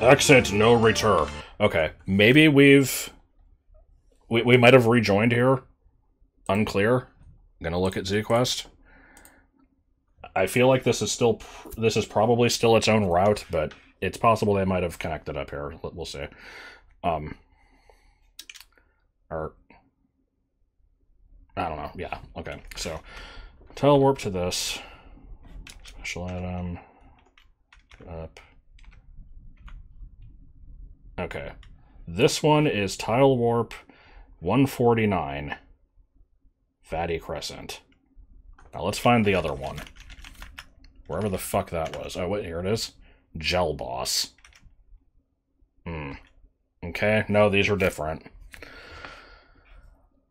Exit, no return. Okay, maybe we might have rejoined here. Unclear. I'm gonna look at ZQuest. I feel like this is probably still its own route, but it's possible they might have connected up here. We'll see. Or I don't know. Yeah. Okay. So telewarp to this special item. Up. Okay. This one is tile warp 149. Fatty Crescent. Now let's find the other one. Wherever the fuck that was. Oh, wait, here it is. Gel Boss. Okay, no, these are different.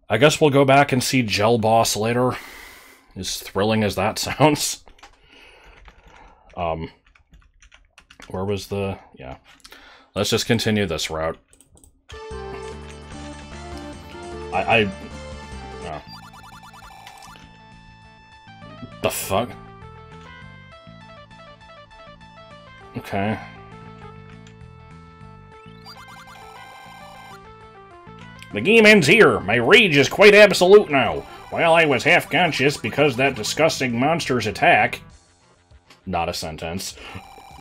I guess we'll go back and see Gel Boss later. As thrilling as that sounds. Where was the... Yeah. Let's just continue this route. Oh. The fuck? Okay. The game ends here. My rage is quite absolute now. While I was half conscious because that disgusting monster's attack... Not a sentence.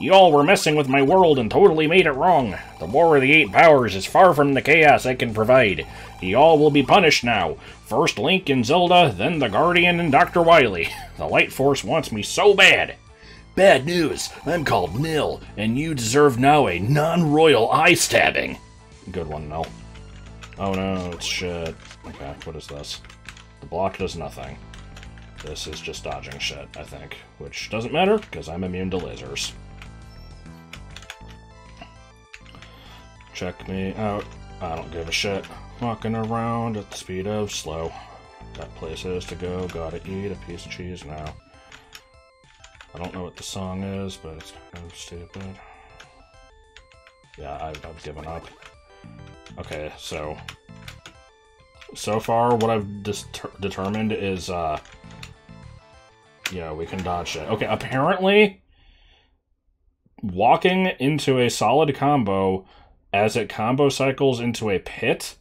Y'all were messing with my world and totally made it wrong. The War of the Eight Powers is far from the chaos I can provide. Y'all will be punished now. First Link and Zelda, then the Guardian and Dr. Wily. The Light Force wants me so bad. Bad news. I'm called Nil, and you deserve now a non-royal eye stabbing. Good one, Nil. Oh no, it's shit. Okay, what is this? The block does nothing. This is just dodging shit, I think. Which doesn't matter, because I'm immune to lasers. Check me out. I don't give a shit. Walking around at the speed of slow. Got places to go, gotta eat a piece of cheese now. I don't know what the song is, but it's kind of stupid. Yeah, I've given up. Okay, so far what I've determined is, you know, we can dodge it. Okay, apparently, walking into a solid combo as it combo cycles into a pit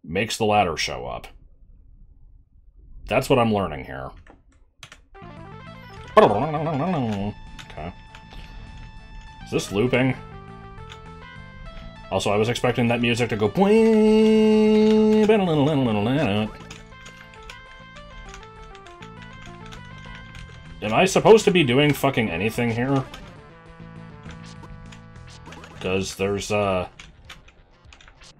makes the ladder show up. That's what I'm learning here. Okay. Is this looping? Also, I was expecting that music to go... Am I supposed to be doing fucking anything here? Because there's,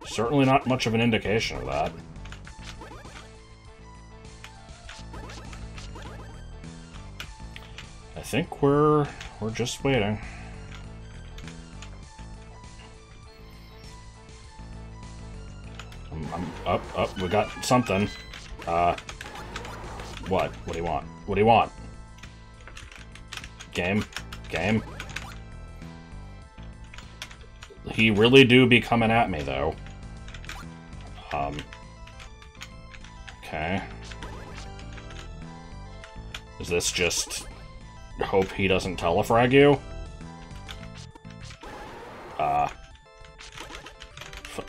certainly not much of an indication of that. I think we're just waiting. I'm up, we got something. What? What do you want? What do you want? Game? Game? He really do be coming at me, though. Okay. Is this just... hope he doesn't telefrag you?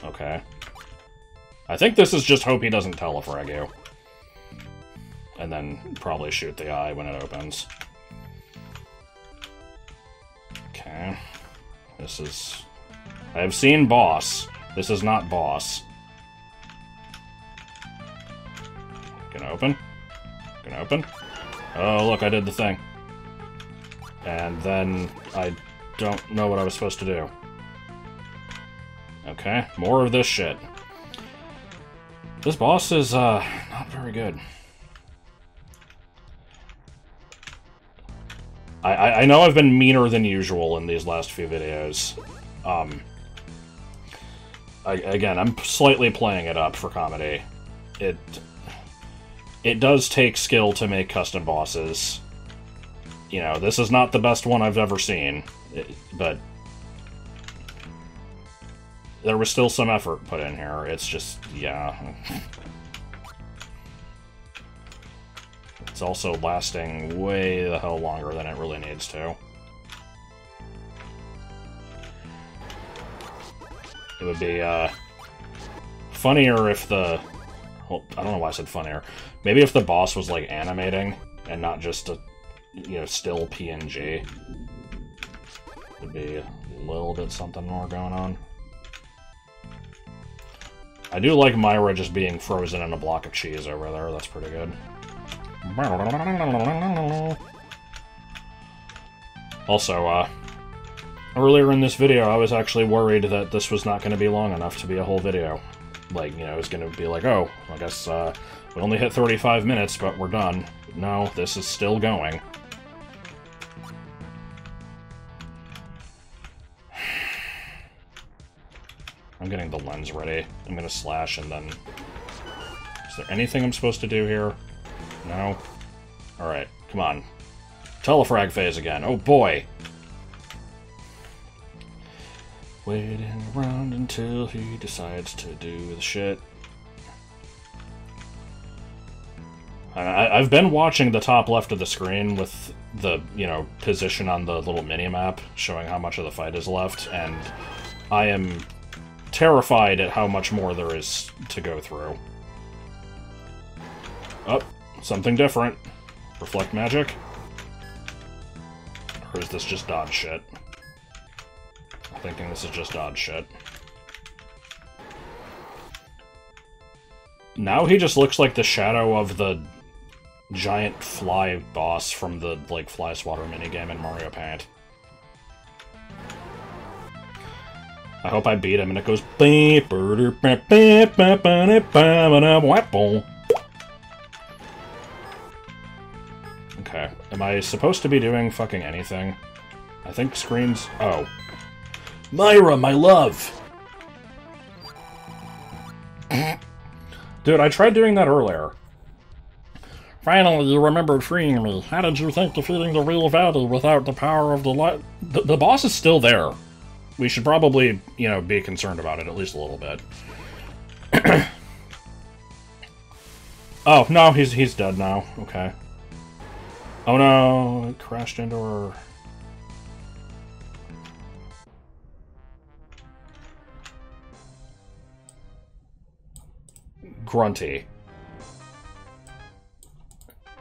Okay. I think this is just hope he doesn't telefrag you. And then probably shoot the eye when it opens. Okay. This is... I have seen boss. This is not boss. Gonna open? Gonna open? Oh, look, I did the thing. And then I don't know what I was supposed to do. Okay, more of this shit. This boss is, not very good. I know I've been meaner than usual in these last few videos. Again, I'm slightly playing it up for comedy. it does take skill to make custom bosses. You know, this is not the best one I've ever seen, but there was still some effort put in here. It's just, yeah. It's also lasting way the hell longer than it really needs to. It would be, funnier if the... Well, I don't know why I said funnier. Maybe if the boss was, like, animating, and not just a, you know, still PNG. Would be a little bit something more going on. I do like Myra just being frozen in a block of cheese over there. That's pretty good. Also, earlier in this video, I was actually worried that this was not going to be long enough to be a whole video. Like, you know, it was going to be like, oh, I guess we only hit 35 minutes, but we're done. No, this is still going. I'm getting the lens ready. I'm going to slash and then... Is there anything I'm supposed to do here? No? Alright, come on. Telefrag phase again. Oh boy! Waiting around until he decides to do the shit. I've been watching the top left of the screen with the, you know, position on the little mini-map showing how much of the fight is left, and I am terrified at how much more there is to go through. Oh, something different. Reflect magic? Or is this just dodge shit? I'm thinking this is just dodge shit. Now he just looks like the shadow of the giant fly boss from the, like, Fly Swatter minigame in Mario Paint. I hope I beat him and it goes... Okay. Am I supposed to be doing fucking anything? I think screens... Oh. Myra, my love! Dude, I tried doing that earlier. Finally, you remembered freeing me. How did you think defeating the real Valley without the power of the light? The boss is still there. We should probably, you know, be concerned about it at least a little bit. Oh, no, he's dead now. Okay. Oh no, it crashed into her. Grunty.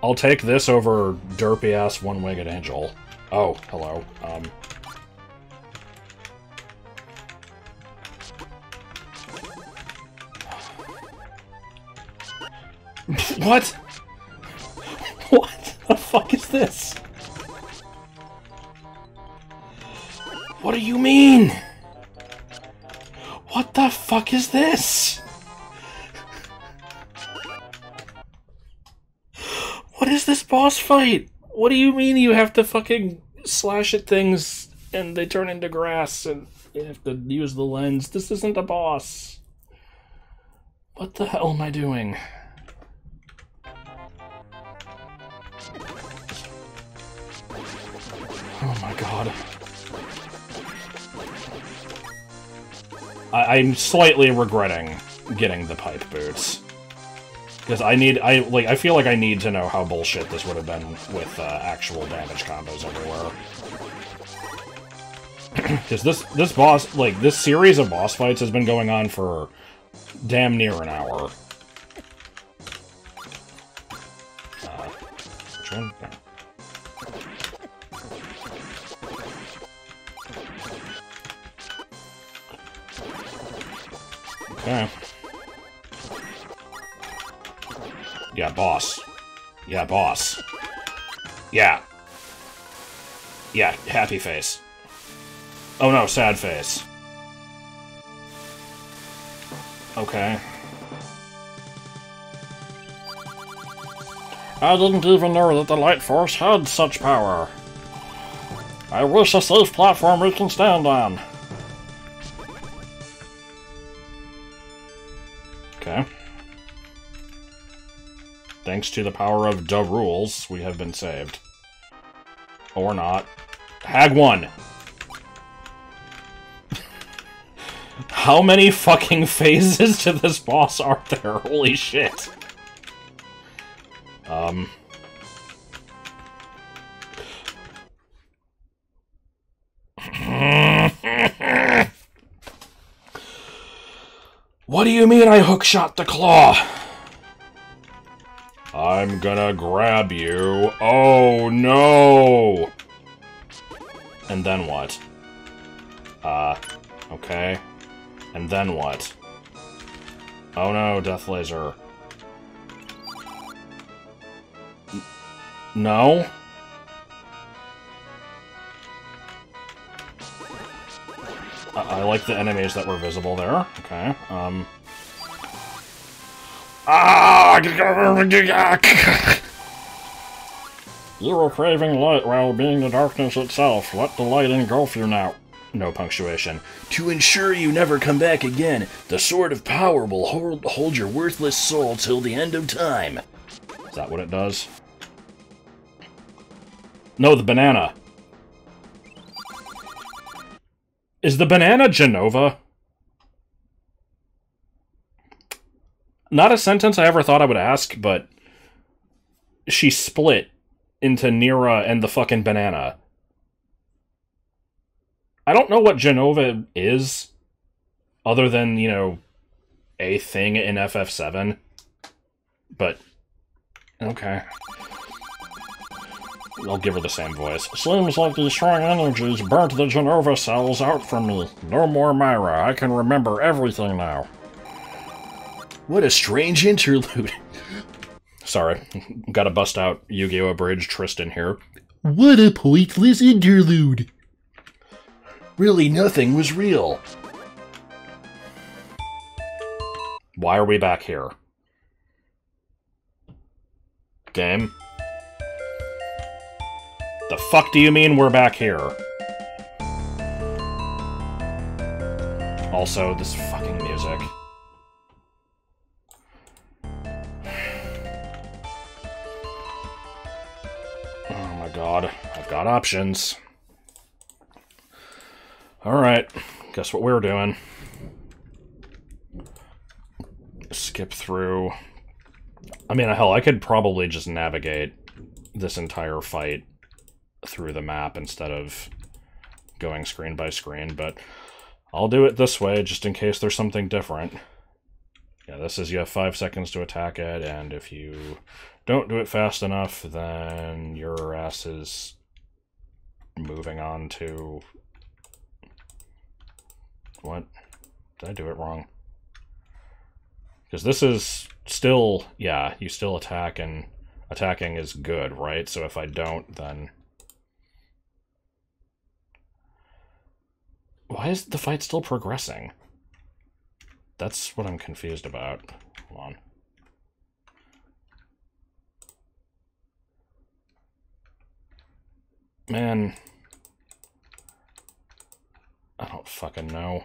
I'll take this over derpy-ass one-winged angel. Oh, hello. What? What the fuck is this? What do you mean? What the fuck is this? What is this boss fight? What do you mean you have to fucking slash at things and they turn into grass and you have to use the lens? This isn't a boss. What the hell am I doing? Oh my god. I'm slightly regretting getting the pipe boots. Because I feel like I need to know how bullshit this would have been with actual damage combos everywhere. Because this boss, like, this series of boss fights has been going on for damn near an hour. Which one? Yeah. Okay. Yeah, boss. Yeah, boss. Yeah. Yeah, happy face. Oh no, sad face. Okay. I didn't even know that the Light Force had such power. I wish a safe platform we can stand on. Okay. Thanks to the power of the rules, we have been saved. Or not. Hag 1! How many fucking phases to this boss are there? Holy shit. What do you mean I hookshot the claw? I'm gonna grab you. Oh no! And then what? Okay. And then what? Oh no, Death Laser. No? I like the enemies that were visible there. Okay, You were craving light while being the darkness itself. Let the light engulf you now. No punctuation. To ensure you never come back again, the Sword of Power will hold your worthless soul till the end of time. Is that what it does? No, the banana. Is the banana Genova? Not a sentence I ever thought I would ask, but she split into Nira and the fucking banana. I don't know what Genova is, other than, you know, a thing in FF7. But, okay. I'll give her the same voice. Seems like these strong energies burnt the Genova cells out from me. No more Myra. I can remember everything now. What a strange interlude. Sorry. Gotta bust out Yu-Gi-Oh! Abridged Tristan here. What a pointless interlude. Really, nothing was real. Why are we back here? Game? The fuck do you mean we're back here? Also, this fucking music. Oh my god, I've got options. Alright, guess what we're doing? Skip through. I mean, hell, I could probably just navigate this entire fight through the map instead of going screen by screen, but I'll do it this way just in case there's something different. Yeah, this is you have 5 seconds to attack it, and if you don't do it fast enough, then your ass is moving on to... What? Did I do it wrong? Because this is still... Yeah, you still attack, and attacking is good, right? So if I don't, then... Why is the fight still progressing? That's what I'm confused about. Hold on. Man. I don't fucking know.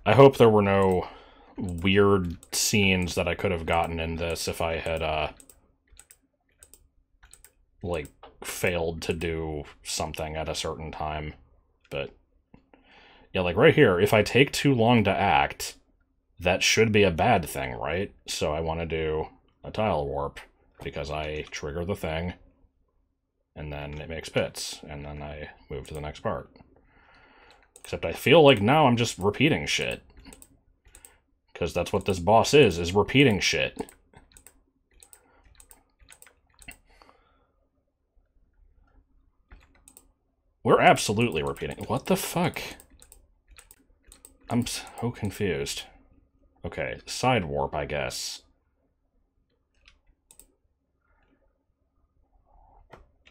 I hope there were no weird scenes that I could have gotten in this if I had, like, failed to do something at a certain time. But yeah, like right here, if I take too long to act, that should be a bad thing, right? So I want to do a tile warp because I trigger the thing and then it makes pits and then I move to the next part. Except I feel like now I'm just repeating shit, because that's what this boss is repeating shit. We're absolutely repeating. What the fuck? I'm so confused. Okay, side warp, I guess.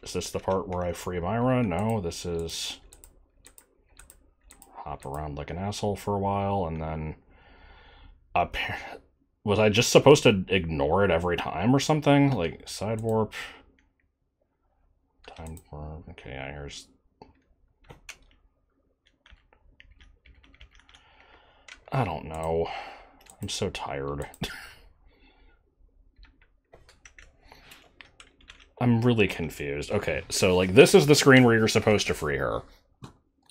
Is this the part where I free Myra? No, this is... Hop around like an asshole for a while, and then... Was I just supposed to ignore it every time or something? Like, side warp... Time warp... Okay, yeah, here's... I don't know. I'm so tired. I'm really confused. Okay, so, like, this is the screen where you're supposed to free her.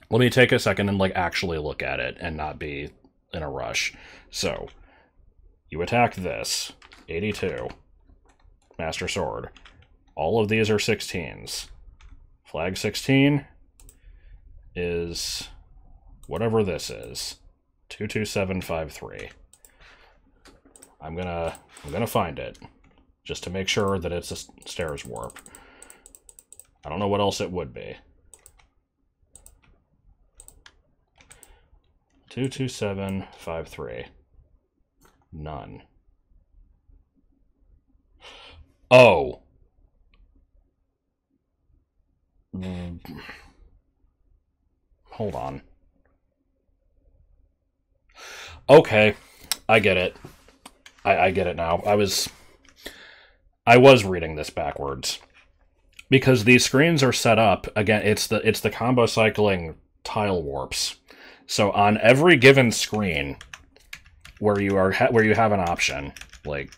Let me take a second and, like, actually look at it and not be in a rush. So, you attack this. 82. Master Sword. All of these are 16s. Flag 16 is whatever this is. 22753. I'm gonna find it. Just to make sure that it's a stairs warp. I don't know what else it would be. 22753. None. Oh. Hold on. Okay. I get it. I get it now. I was reading this backwards. Because these screens are set up, again, it's the combo cycling tile warps. So on every given screen where you have an option, like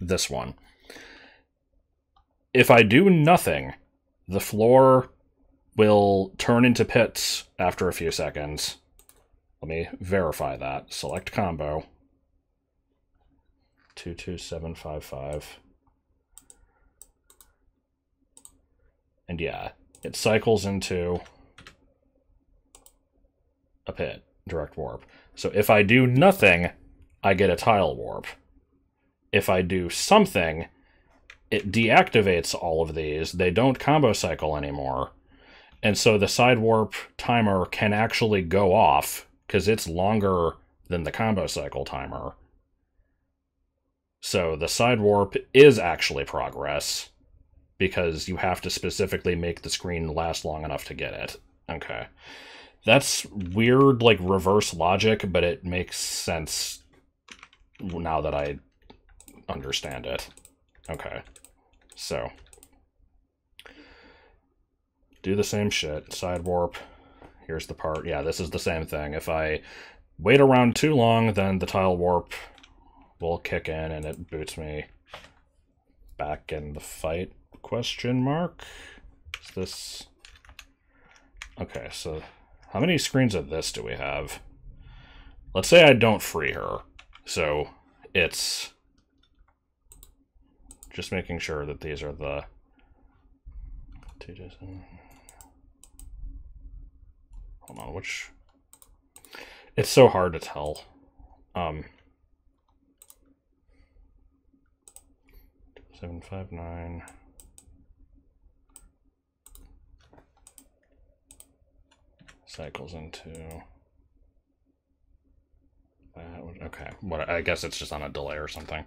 this one, if I do nothing, the floor will turn into pits after a few seconds. Let me verify that. Select combo. 22755. And yeah, it cycles into a pit, direct warp. So if I do nothing, I get a tile warp. If I do something, it deactivates all of these. They don't combo cycle anymore. And so the side warp timer can actually go off because it's longer than the combo cycle timer. So the side warp is actually progress, because you have to specifically make the screen last long enough to get it. Okay. That's weird, like, reverse logic, but it makes sense now that I understand it. Okay. So. Do the same shit. Side warp. Here's the part. Yeah, this is the same thing. If I wait around too long, then the tile warp will kick in and it boots me back in the fight. Question mark? Is this... Okay, so how many screens of this do we have? Let's say I don't free her. So it's just making sure that these are the... Hold on, which... It's so hard to tell. 759... cycles into that. Okay, what? I guess it's just on a delay or something.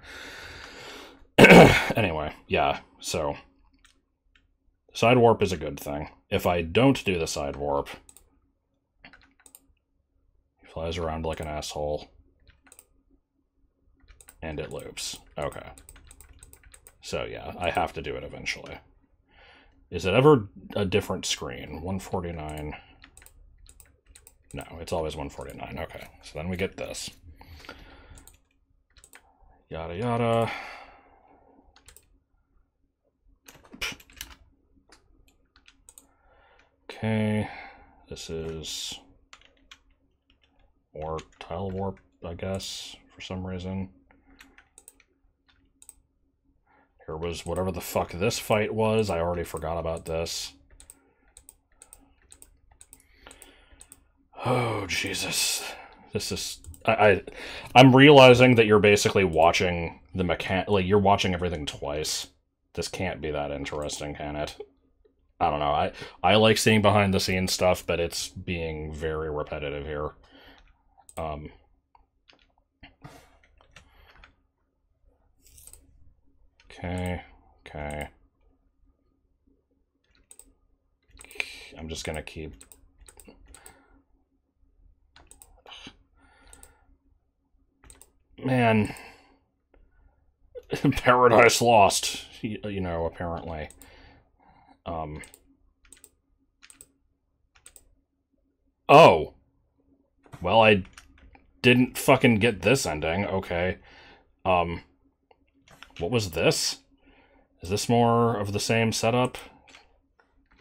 Anyway, yeah, so side warp is a good thing. If I don't do the side warp, he flies around like an asshole and it loops. Okay, so yeah, I have to do it eventually. Is it ever a different screen? 149. No, it's always 149. Okay, so then we get this. Yada yada. Okay, this is more tile warp, I guess, for some reason. Here was whatever the fuck this fight was. I already forgot about this. Oh, Jesus. This is... I'm realizing that you're basically watching the like, you're watching everything twice. This can't be that interesting, can it? I don't know. I like seeing behind-the-scenes stuff, but it's being very repetitive here. Okay. I'm just gonna keep... Man, Paradise Lost, you know, apparently. Oh. Well, didn't fucking get this ending. Okay. What was this? Is this more of the same setup?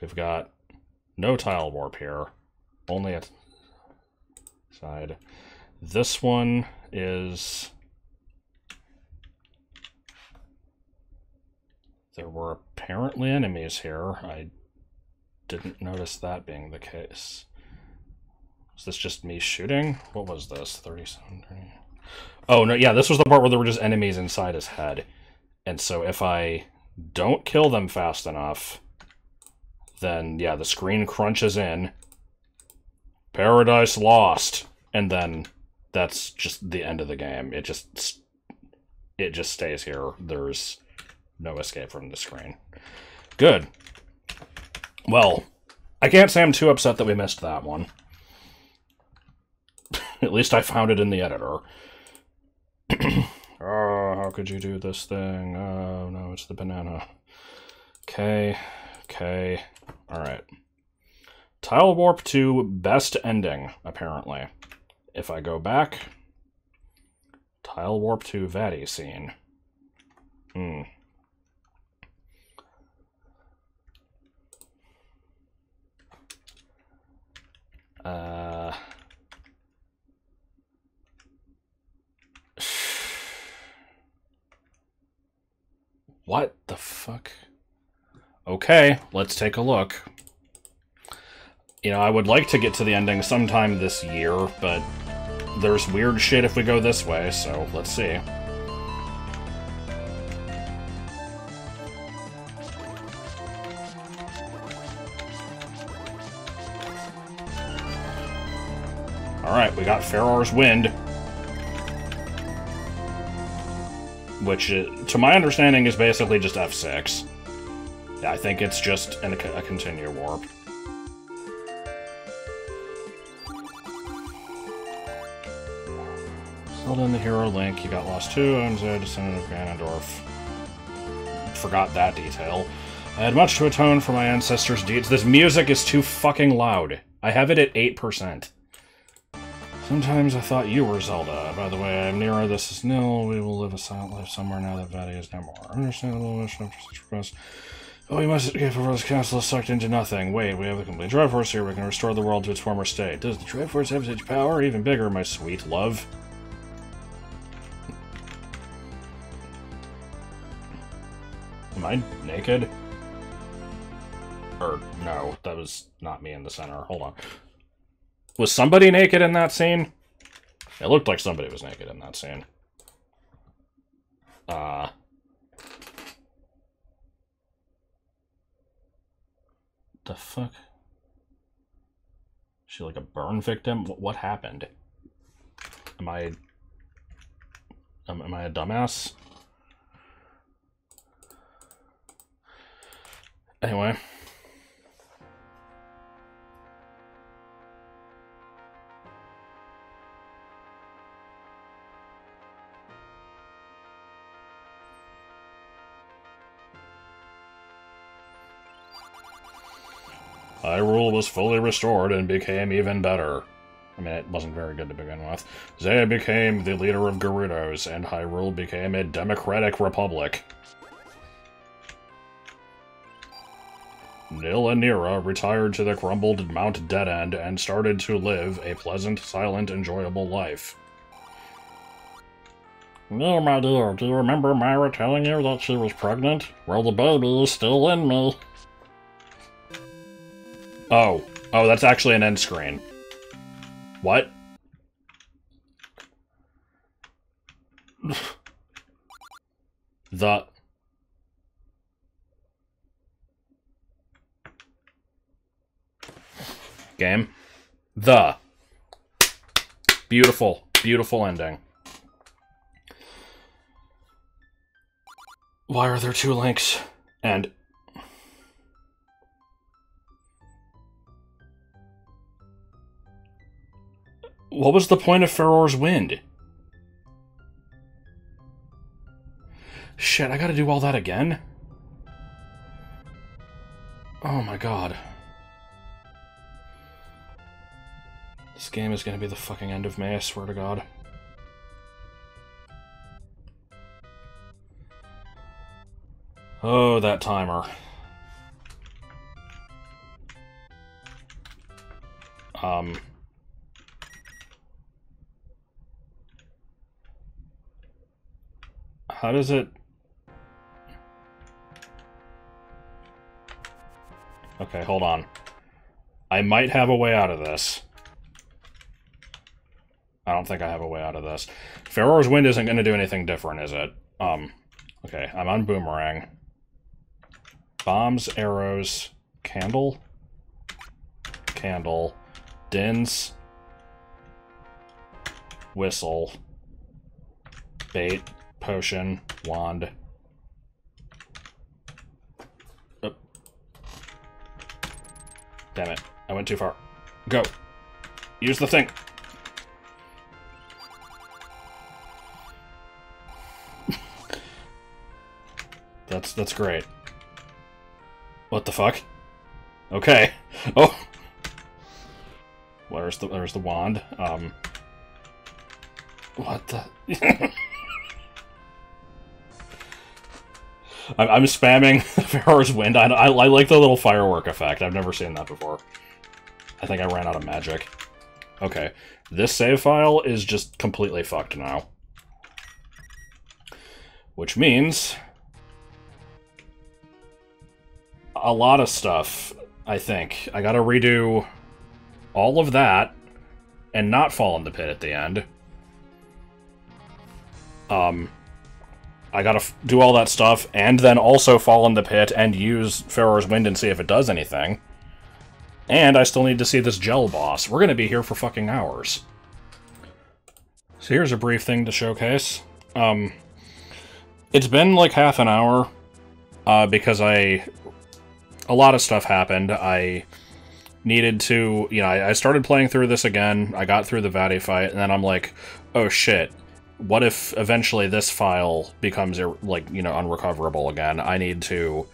We've got no tile warp here. Only a side. This one is... There were apparently enemies here. I didn't notice that being the case. Was this just me shooting? What was this? 37, 30... Oh, no, yeah, this was the part where there were just enemies inside his head. And so if I don't kill them fast enough, then, yeah, the screen crunches in. Paradise lost. And then that's just the end of the game. It just stays here. There's no escape from the screen. Good. Well, I can't say I'm too upset that we missed that one. At least I found it in the editor. Oh, how could you do this thing? Oh, no, it's the banana. Okay. Alright. Tile warp to best ending, apparently. If I go back... Tile warp to Vatty scene. What the fuck? Okay, let's take a look. You know, I would like to get to the ending sometime this year, but there's weird shit if we go this way, so let's see. Alright, we got Faror's Wind. Which, to my understanding, is basically just F6. Yeah, I think it's just a continue warp. Filled in the hero Link, you got lost too, MZ, descendant of Ganondorf. Forgot that detail. I had much to atone for my ancestors' deeds. This music is too fucking loud. I have it at 8%. Sometimes I thought you were Zelda. By the way, I'm nearer. This is nil. We will live a silent life somewhere now that Vatty is no more. Understandable wish after such request. Oh, we must escape before this castle is sucked into nothing. Wait, we have the complete Triforce here. We can restore the world to its former state. Does the Triforce have such power? Even bigger, my sweet love. Am I naked? Or, no, that was not me in the center. Hold on. Was somebody naked in that scene? It looked like somebody was naked in that scene. The fuck? Is she like a burn victim? What happened? Am I a dumbass? Anyway. Hyrule was fully restored and became even better. I mean, it wasn't very good to begin with. Zaya became the leader of Gerudos, and Hyrule became a democratic republic. Nil and Nira retired to the crumbled Mount Dead End and started to live a pleasant, silent, enjoyable life. No, my dear, do you remember Myra telling you that she was pregnant? Well, the baby is still in me. Oh, that's actually an end screen. What? The... Game. The... Beautiful, beautiful ending. Why are there two links? And... What was the point of Faror's Wind? Shit, I gotta do all that again? Oh my god. This game is gonna be the fucking end of May, I swear to God. Oh, that timer. How does it... Okay, hold on. I might have a way out of this. I don't think I have a way out of this. Pharaoh's Wind isn't going to do anything different, is it? Okay, I'm on Boomerang. Bombs, arrows, candle, candle, dins, whistle, bait, potion, wand. Oh. Damn it, I went too far. Go. Use the thing. That's great. What the fuck? Okay. Oh. There's the wand. What the? I'm spamming Pharaoh's Wind. I like the little firework effect. I've never seen that before. I think I ran out of magic. Okay. This save file is just completely fucked now. Which means... a lot of stuff, I think. I gotta redo all of that and not fall in the pit at the end. I gotta do all that stuff and then also fall in the pit and use Pharaoh's Wind and see if it does anything. And I still need to see this gel boss. We're gonna be here for fucking hours. So here's a brief thing to showcase. It's been like half an hour because a lot of stuff happened. I needed to, you know, I started playing through this again, I got through the Vati fight, and then I'm like, oh shit, what if eventually this file becomes, like, you know, unrecoverable again? I need to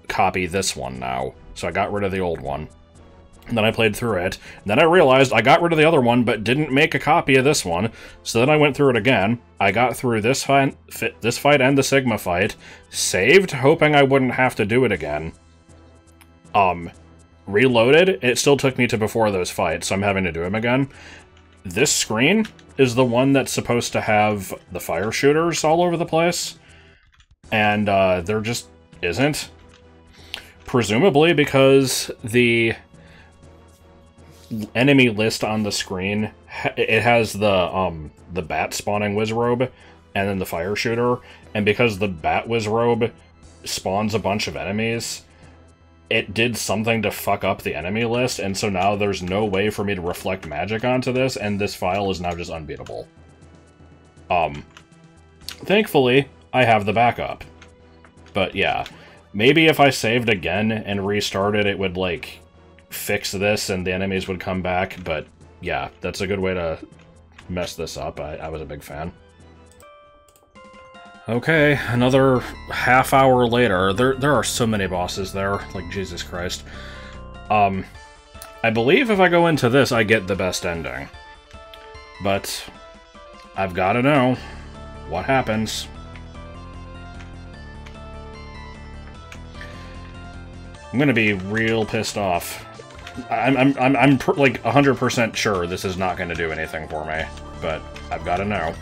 copy this one now. So I got rid of the old one. And then I played through it, and then I realized I got rid of the other one, but didn't make a copy of this one, so then I went through it again. I got through this fight and the Sigma fight, saved, hoping I wouldn't have to do it again. Reloaded, it still took me to before those fights, so I'm having to do them again. This screen is the one that's supposed to have the fire shooters all over the place, and there just isn't. Presumably because the enemy list on the screen, it has the bat spawning Wizrobe, and then the fire shooter, and because the bat Wizrobe spawns a bunch of enemies, it did something to fuck up the enemy list, and so now there's no way for me to reflect magic onto this, and this file is now just unbeatable. Thankfully, I have the backup. But yeah, maybe if I saved again and restarted, it would, like, fix this and the enemies would come back, but yeah, that's a good way to mess this up. I was a big fan. Okay, another half hour later. There are so many bosses there, like Jesus Christ. I believe if I go into this, I get the best ending. But I've got to know what happens. I'm gonna be real pissed off. I'm like 100% sure this is not gonna do anything for me, but I've got to know.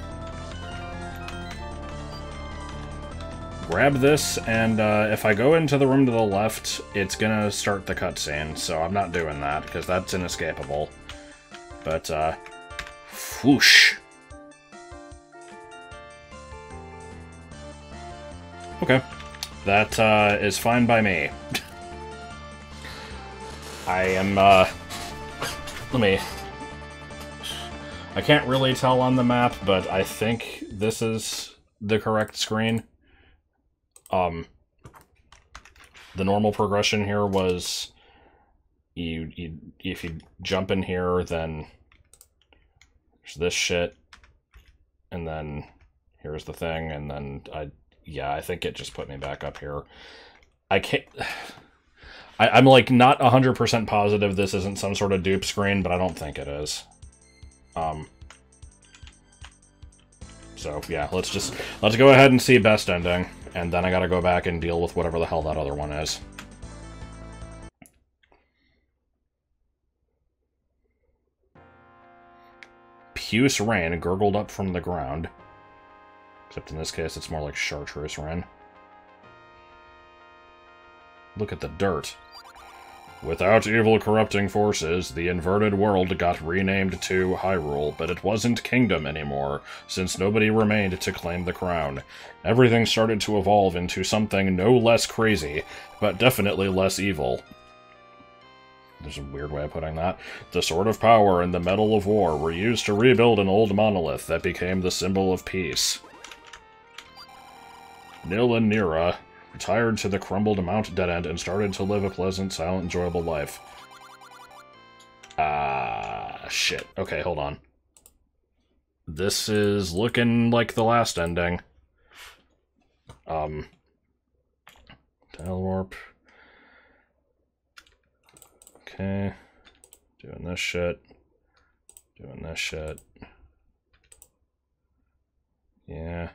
Grab this, and if I go into the room to the left, it's gonna start the cutscene, so I'm not doing that, because that's inescapable. But, whoosh. Okay. That, is fine by me. I am, let me... I can't really tell on the map, but I think this is the correct screen. The normal progression here was if you jump in here, then there's this shit, and then here's the thing, and then I think it just put me back up here. I'm like not 100% positive this isn't some sort of dupe screen, but I don't think it is. So, yeah, let's go ahead and see best ending, and then I gotta go back and deal with whatever the hell that other one is. Puce rain gurgled up from the ground. Except in this case, it's more like chartreuse rain. Look at the dirt. Without evil corrupting forces, the inverted world got renamed to Hyrule, but it wasn't Kingdom anymore, since nobody remained to claim the crown. Everything started to evolve into something no less crazy, but definitely less evil. There's a weird way of putting that. The Sword of Power and the Medal of War were used to rebuild an old monolith that became the symbol of peace. Nil and Nira retired to the crumbled Mount Deadend and started to live a pleasant, silent, enjoyable life. Shit. Okay, hold on. This is looking like the last ending. Dial Okay. Doing this shit. Doing this shit. Yeah.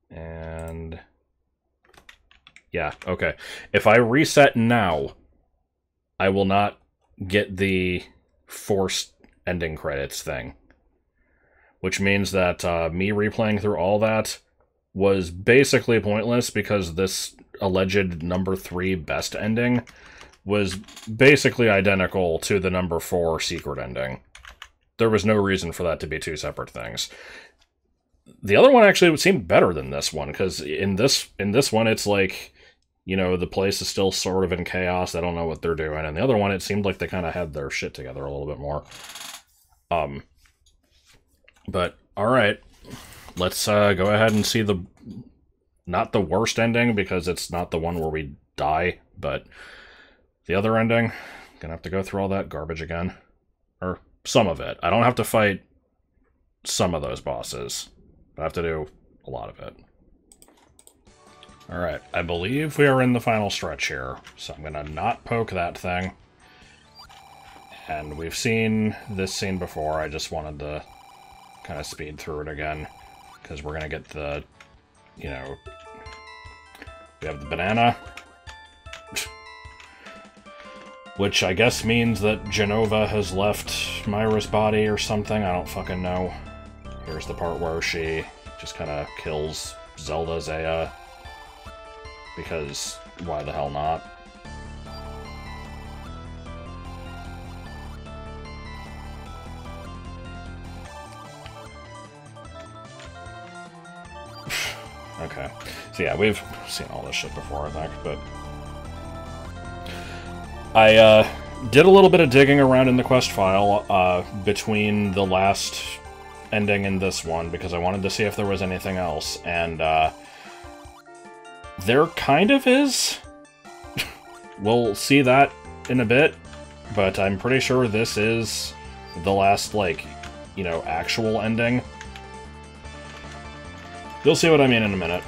And... yeah, okay. If I reset now, I will not get the forced ending credits thing. Which means that me replaying through all that was basically pointless because this alleged number 3 best ending was basically identical to the number 4 secret ending. There was no reason for that to be two separate things. The other one actually seemed better than this one, because in this one it's like, you know, the place is still sort of in chaos, I don't know what they're doing, and the other one it seemed like they kind of had their shit together a little bit more. But, alright, let's go ahead and see the, not the worst ending, because it's not the one where we die, but the other ending. Gonna have to go through all that garbage again. Or some of it. I don't have to fight some of those bosses. I have to do a lot of it. Alright, I believe we are in the final stretch here, so I'm gonna not poke that thing. And we've seen this scene before, I just wanted to kind of speed through it again, because we're gonna get the, you know, we have the banana, which I guess means that Genova has left Myra's body or something, I don't fucking know. Here's the part where she just kind of kills Zelda Zaya. Because why the hell not? Okay. So yeah, we've seen all this shit before, I think, but... I did a little bit of digging around in the quest file between the last ending and this one, because I wanted to see if there was anything else, and there kind of is. We'll see that in a bit, but I'm pretty sure this is the last, like, you know, actual ending. You'll see what I mean in a minute.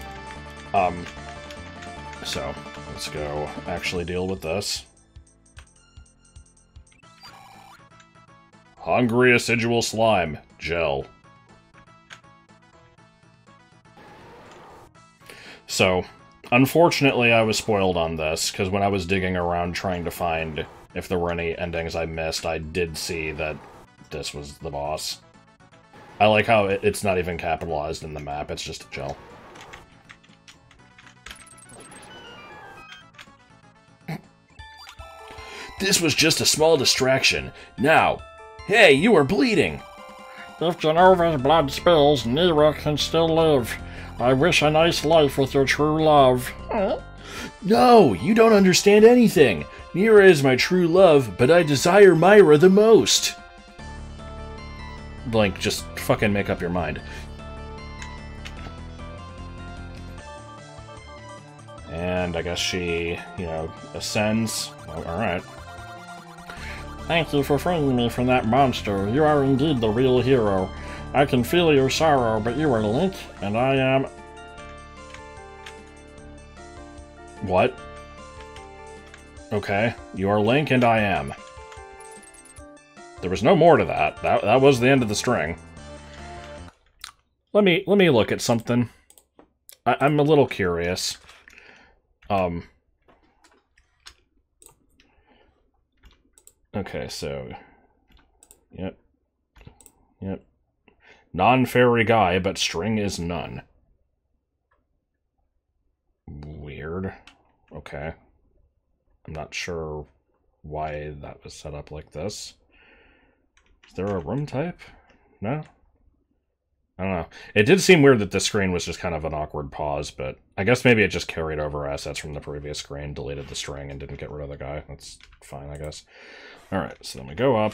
So, let's go actually deal with this. Hungry Assidual Slime. Gel. So, unfortunately I was spoiled on this, because when I was digging around trying to find if there were any endings I missed, I did see that this was the boss. I like how it's not even capitalized in the map, it's just a gel. This was just a small distraction. Now, hey, you are bleeding! If Genova's blood spills, Nira can still live. I wish a nice life with your true love. No, you don't understand anything. Nira is my true love, but I desire Myra the most. Blink, just fucking make up your mind. And I guess she, you know, ascends. Oh, alright. Thank you for freeing me from that monster. You are indeed the real hero. I can feel your sorrow, but you are Link, and I am... What? Okay, you are Link and I am. There was no more to that. That was the end of the string. Let me look at something. I'm a little curious. Okay, so... Yep. Non-fairy guy, but string is none. Weird. Okay. I'm not sure why that was set up like this. Is there a room type? No? I don't know. It did seem weird that this screen was just kind of an awkward pause, but I guess maybe it just carried over assets from the previous screen, deleted the string, and didn't get rid of the guy. That's fine, I guess. Alright, so then we go up.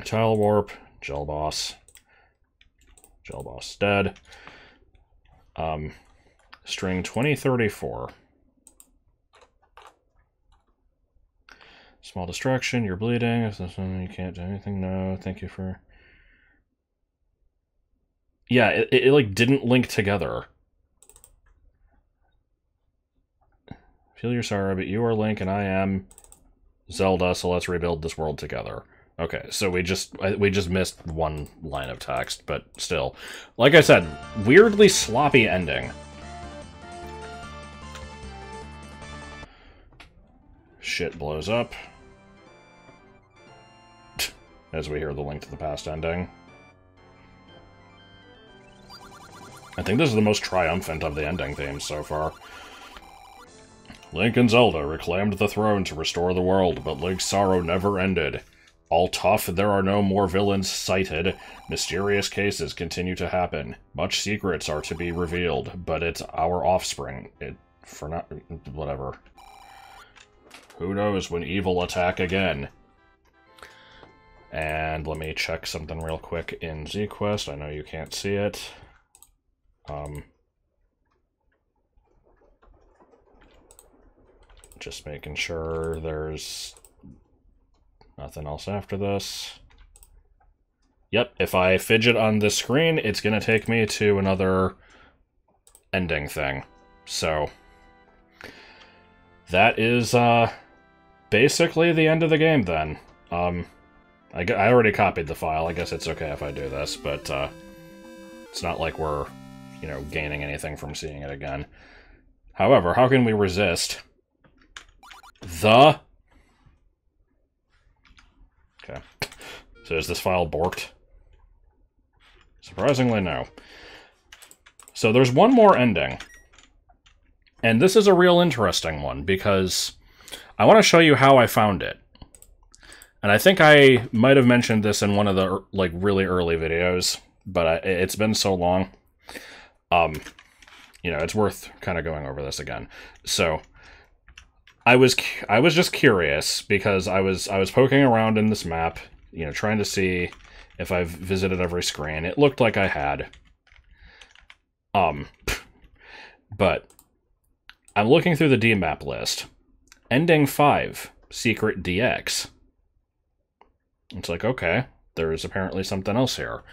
Tile warp, gel boss. Gel boss dead. String 2034. Small distraction, you're bleeding. You can't do anything. No, thank you for... Yeah, it like didn't link together. Feel your sorrow, but you are Link and I am Zelda, so let's rebuild this world together. Okay, so we just missed one line of text, but still. Like I said, weirdly sloppy ending. Shit blows up. As we hear the Link to the Past ending. I think this is the most triumphant of the ending themes so far. Link and Zelda reclaimed the throne to restore the world, but Link's sorrow never ended. All tough, there are no more villains sighted. Mysterious cases continue to happen. Much secrets are to be revealed, but it's our offspring. Whatever. Who knows when evil attack again? And let me check something real quick in ZQuest. I know you can't see it. Just making sure there's nothing else after this. Yep, if I fidget on this screen, it's gonna take me to another ending thing. So, that is, basically the end of the game, then. I already copied the file. I guess it's okay if I do this, but, it's not like we're, you know, gaining anything from seeing it again. However, how can we resist the... Okay. So is this file borked? Surprisingly, no. So there's one more ending. And this is a real interesting one, because I want to show you how I found it. And I think I might have mentioned this in one of the, like, really early videos, but it's been so long. You know, it's worth kind of going over this again. So, I was just curious, because I was poking around in this map, you know, trying to see if I've visited every screen. It looked like I had. But I'm looking through the DMAP list. Ending 5, Secret DX. It's like, okay, there's apparently something else here.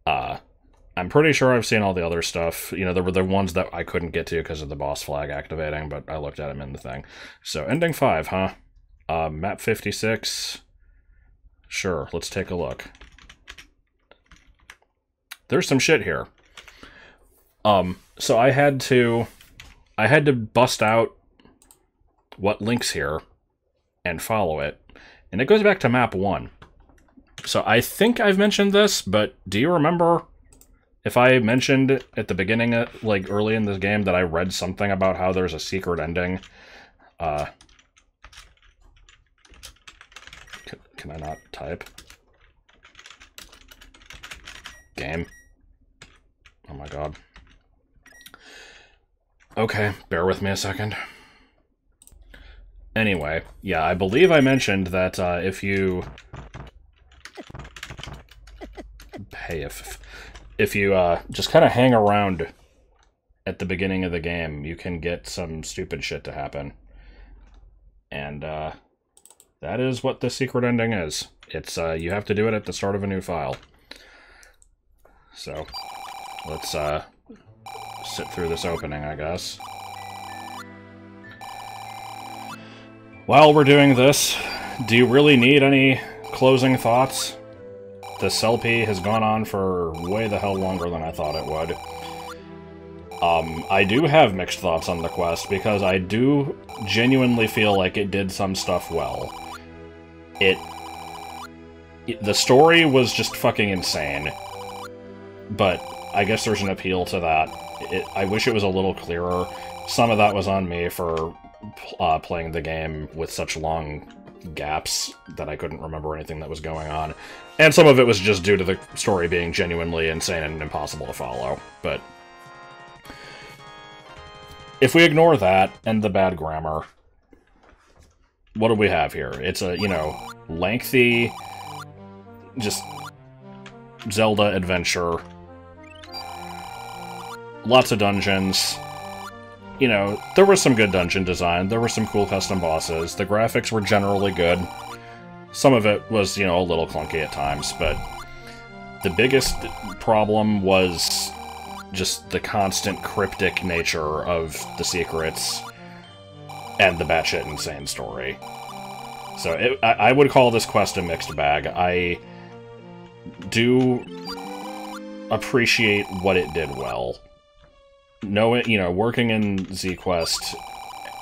I'm pretty sure I've seen all the other stuff. You know, there were the ones that I couldn't get to because of the boss flag activating, but I looked at them in the thing. So, ending 5, huh? Map 56. Sure, let's take a look. There's some shit here. So I had to bust out what links here and follow it. And it goes back to map 1. So I think I've mentioned this, but do you remember if I mentioned at the beginning, like early in this game, that I read something about how there's a secret ending? Can I not type? Game. Oh my god. Okay, bear with me a second. Anyway, yeah, I believe I mentioned that if you... Hey, if you just kind of hang around at the beginning of the game, you can get some stupid shit to happen. And that is what the secret ending is. It's you have to do it at the start of a new file. So, let's sit through this opening, I guess. While we're doing this, do you really need any closing thoughts. This LP has gone on for way the hell longer than I thought it would. I do have mixed thoughts on the quest, because I do genuinely feel like it did some stuff well. The story was just fucking insane. But I guess there's an appeal to that. I wish it was a little clearer. Some of that was on me for playing the game with such long gaps that I couldn't remember anything that was going on. And some of it was just due to the story being genuinely insane and impossible to follow. But if we ignore that and the bad grammar, what do we have here? It's a, you know, lengthy, just Zelda adventure. Lots of dungeons. You know, there was some good dungeon design, there were some cool custom bosses, the graphics were generally good. Some of it was, you know, a little clunky at times, but the biggest problem was just the constant cryptic nature of the secrets and the batshit insane story. So I would call this quest a mixed bag. I do appreciate what it did well. You know, working in ZQuest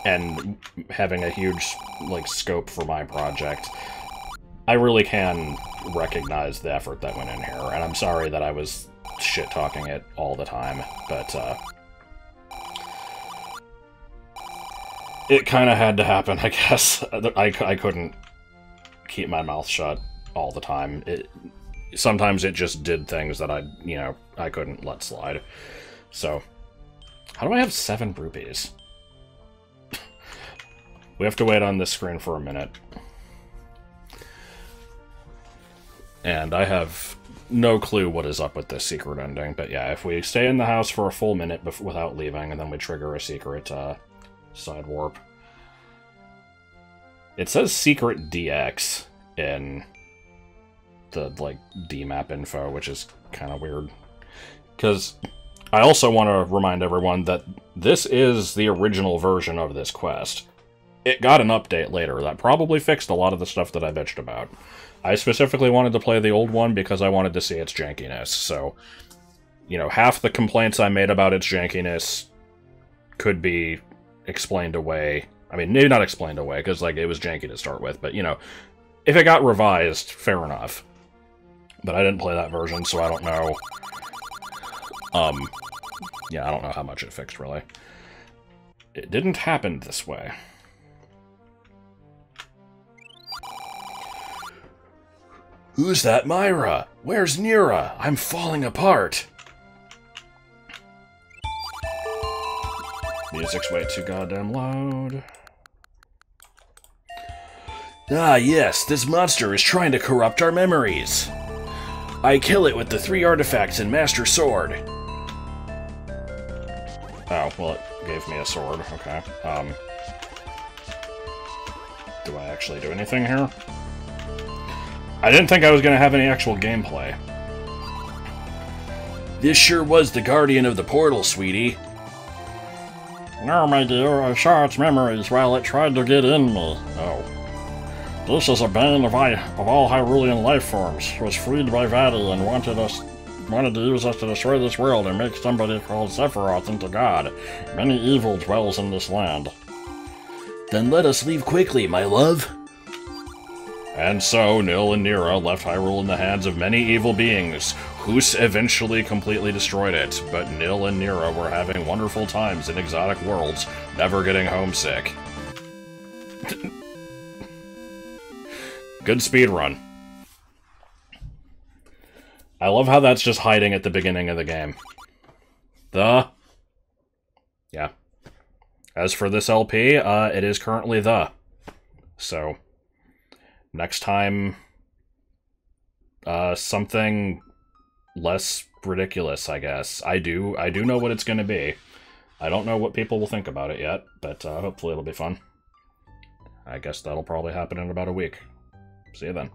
and having a huge, like, scope for my project, I really can recognize the effort that went in here, and I'm sorry that I was shit-talking it all the time, but, it kind of had to happen, I guess. I couldn't keep my mouth shut all the time. Sometimes it just did things that I couldn't let slide. So, how do I have 7 rupees? We have to wait on this screen for a minute. And I have no clue what is up with this secret ending, but yeah, if we stay in the house for a full minute without leaving, and then we trigger a secret, side warp. It says Secret DX in the, like, DMAP info, which is kind of weird. Because I also want to remind everyone that this is the original version of this quest. It got an update later that probably fixed a lot of the stuff that I bitched about. I specifically wanted to play the old one because I wanted to see its jankiness, so, you know, half the complaints I made about its jankiness could be explained away. I mean, maybe not explained away, because, like, it was janky to start with, but, you know, if it got revised, fair enough. But I didn't play that version, so I don't know. Yeah, I don't know how much it fixed, really. It didn't happen this way. Who's that Myra? Where's Nira? I'm falling apart. Music's way too goddamn loud. Ah, yes, this monster is trying to corrupt our memories. I kill it with the 3 artifacts and Master Sword. Oh, well, it gave me a sword. Okay. Do I actually do anything here? I didn't think I was going to have any actual gameplay. This sure was the guardian of the portal, sweetie. No, my dear, I saw its memories while it tried to get in me. Oh. This is a bane of all Hyrulean life forms. It was freed by Vati and wanted to use us to destroy this world and make somebody called Sephiroth into God. Many evil dwells in this land. Then let us leave quickly, my love. And so, Nil and Nira left Hyrule in the hands of many evil beings. Hus eventually completely destroyed it, but Nil and Nira were having wonderful times in exotic worlds, never getting homesick. Good speedrun. I love how that's just hiding at the beginning of the game. Yeah. As for this LP, it is currently So, next time, something less ridiculous, I guess. I do know what it's gonna be. I don't know what people will think about it yet, but hopefully it'll be fun. I guess that'll probably happen in about a week. See you then.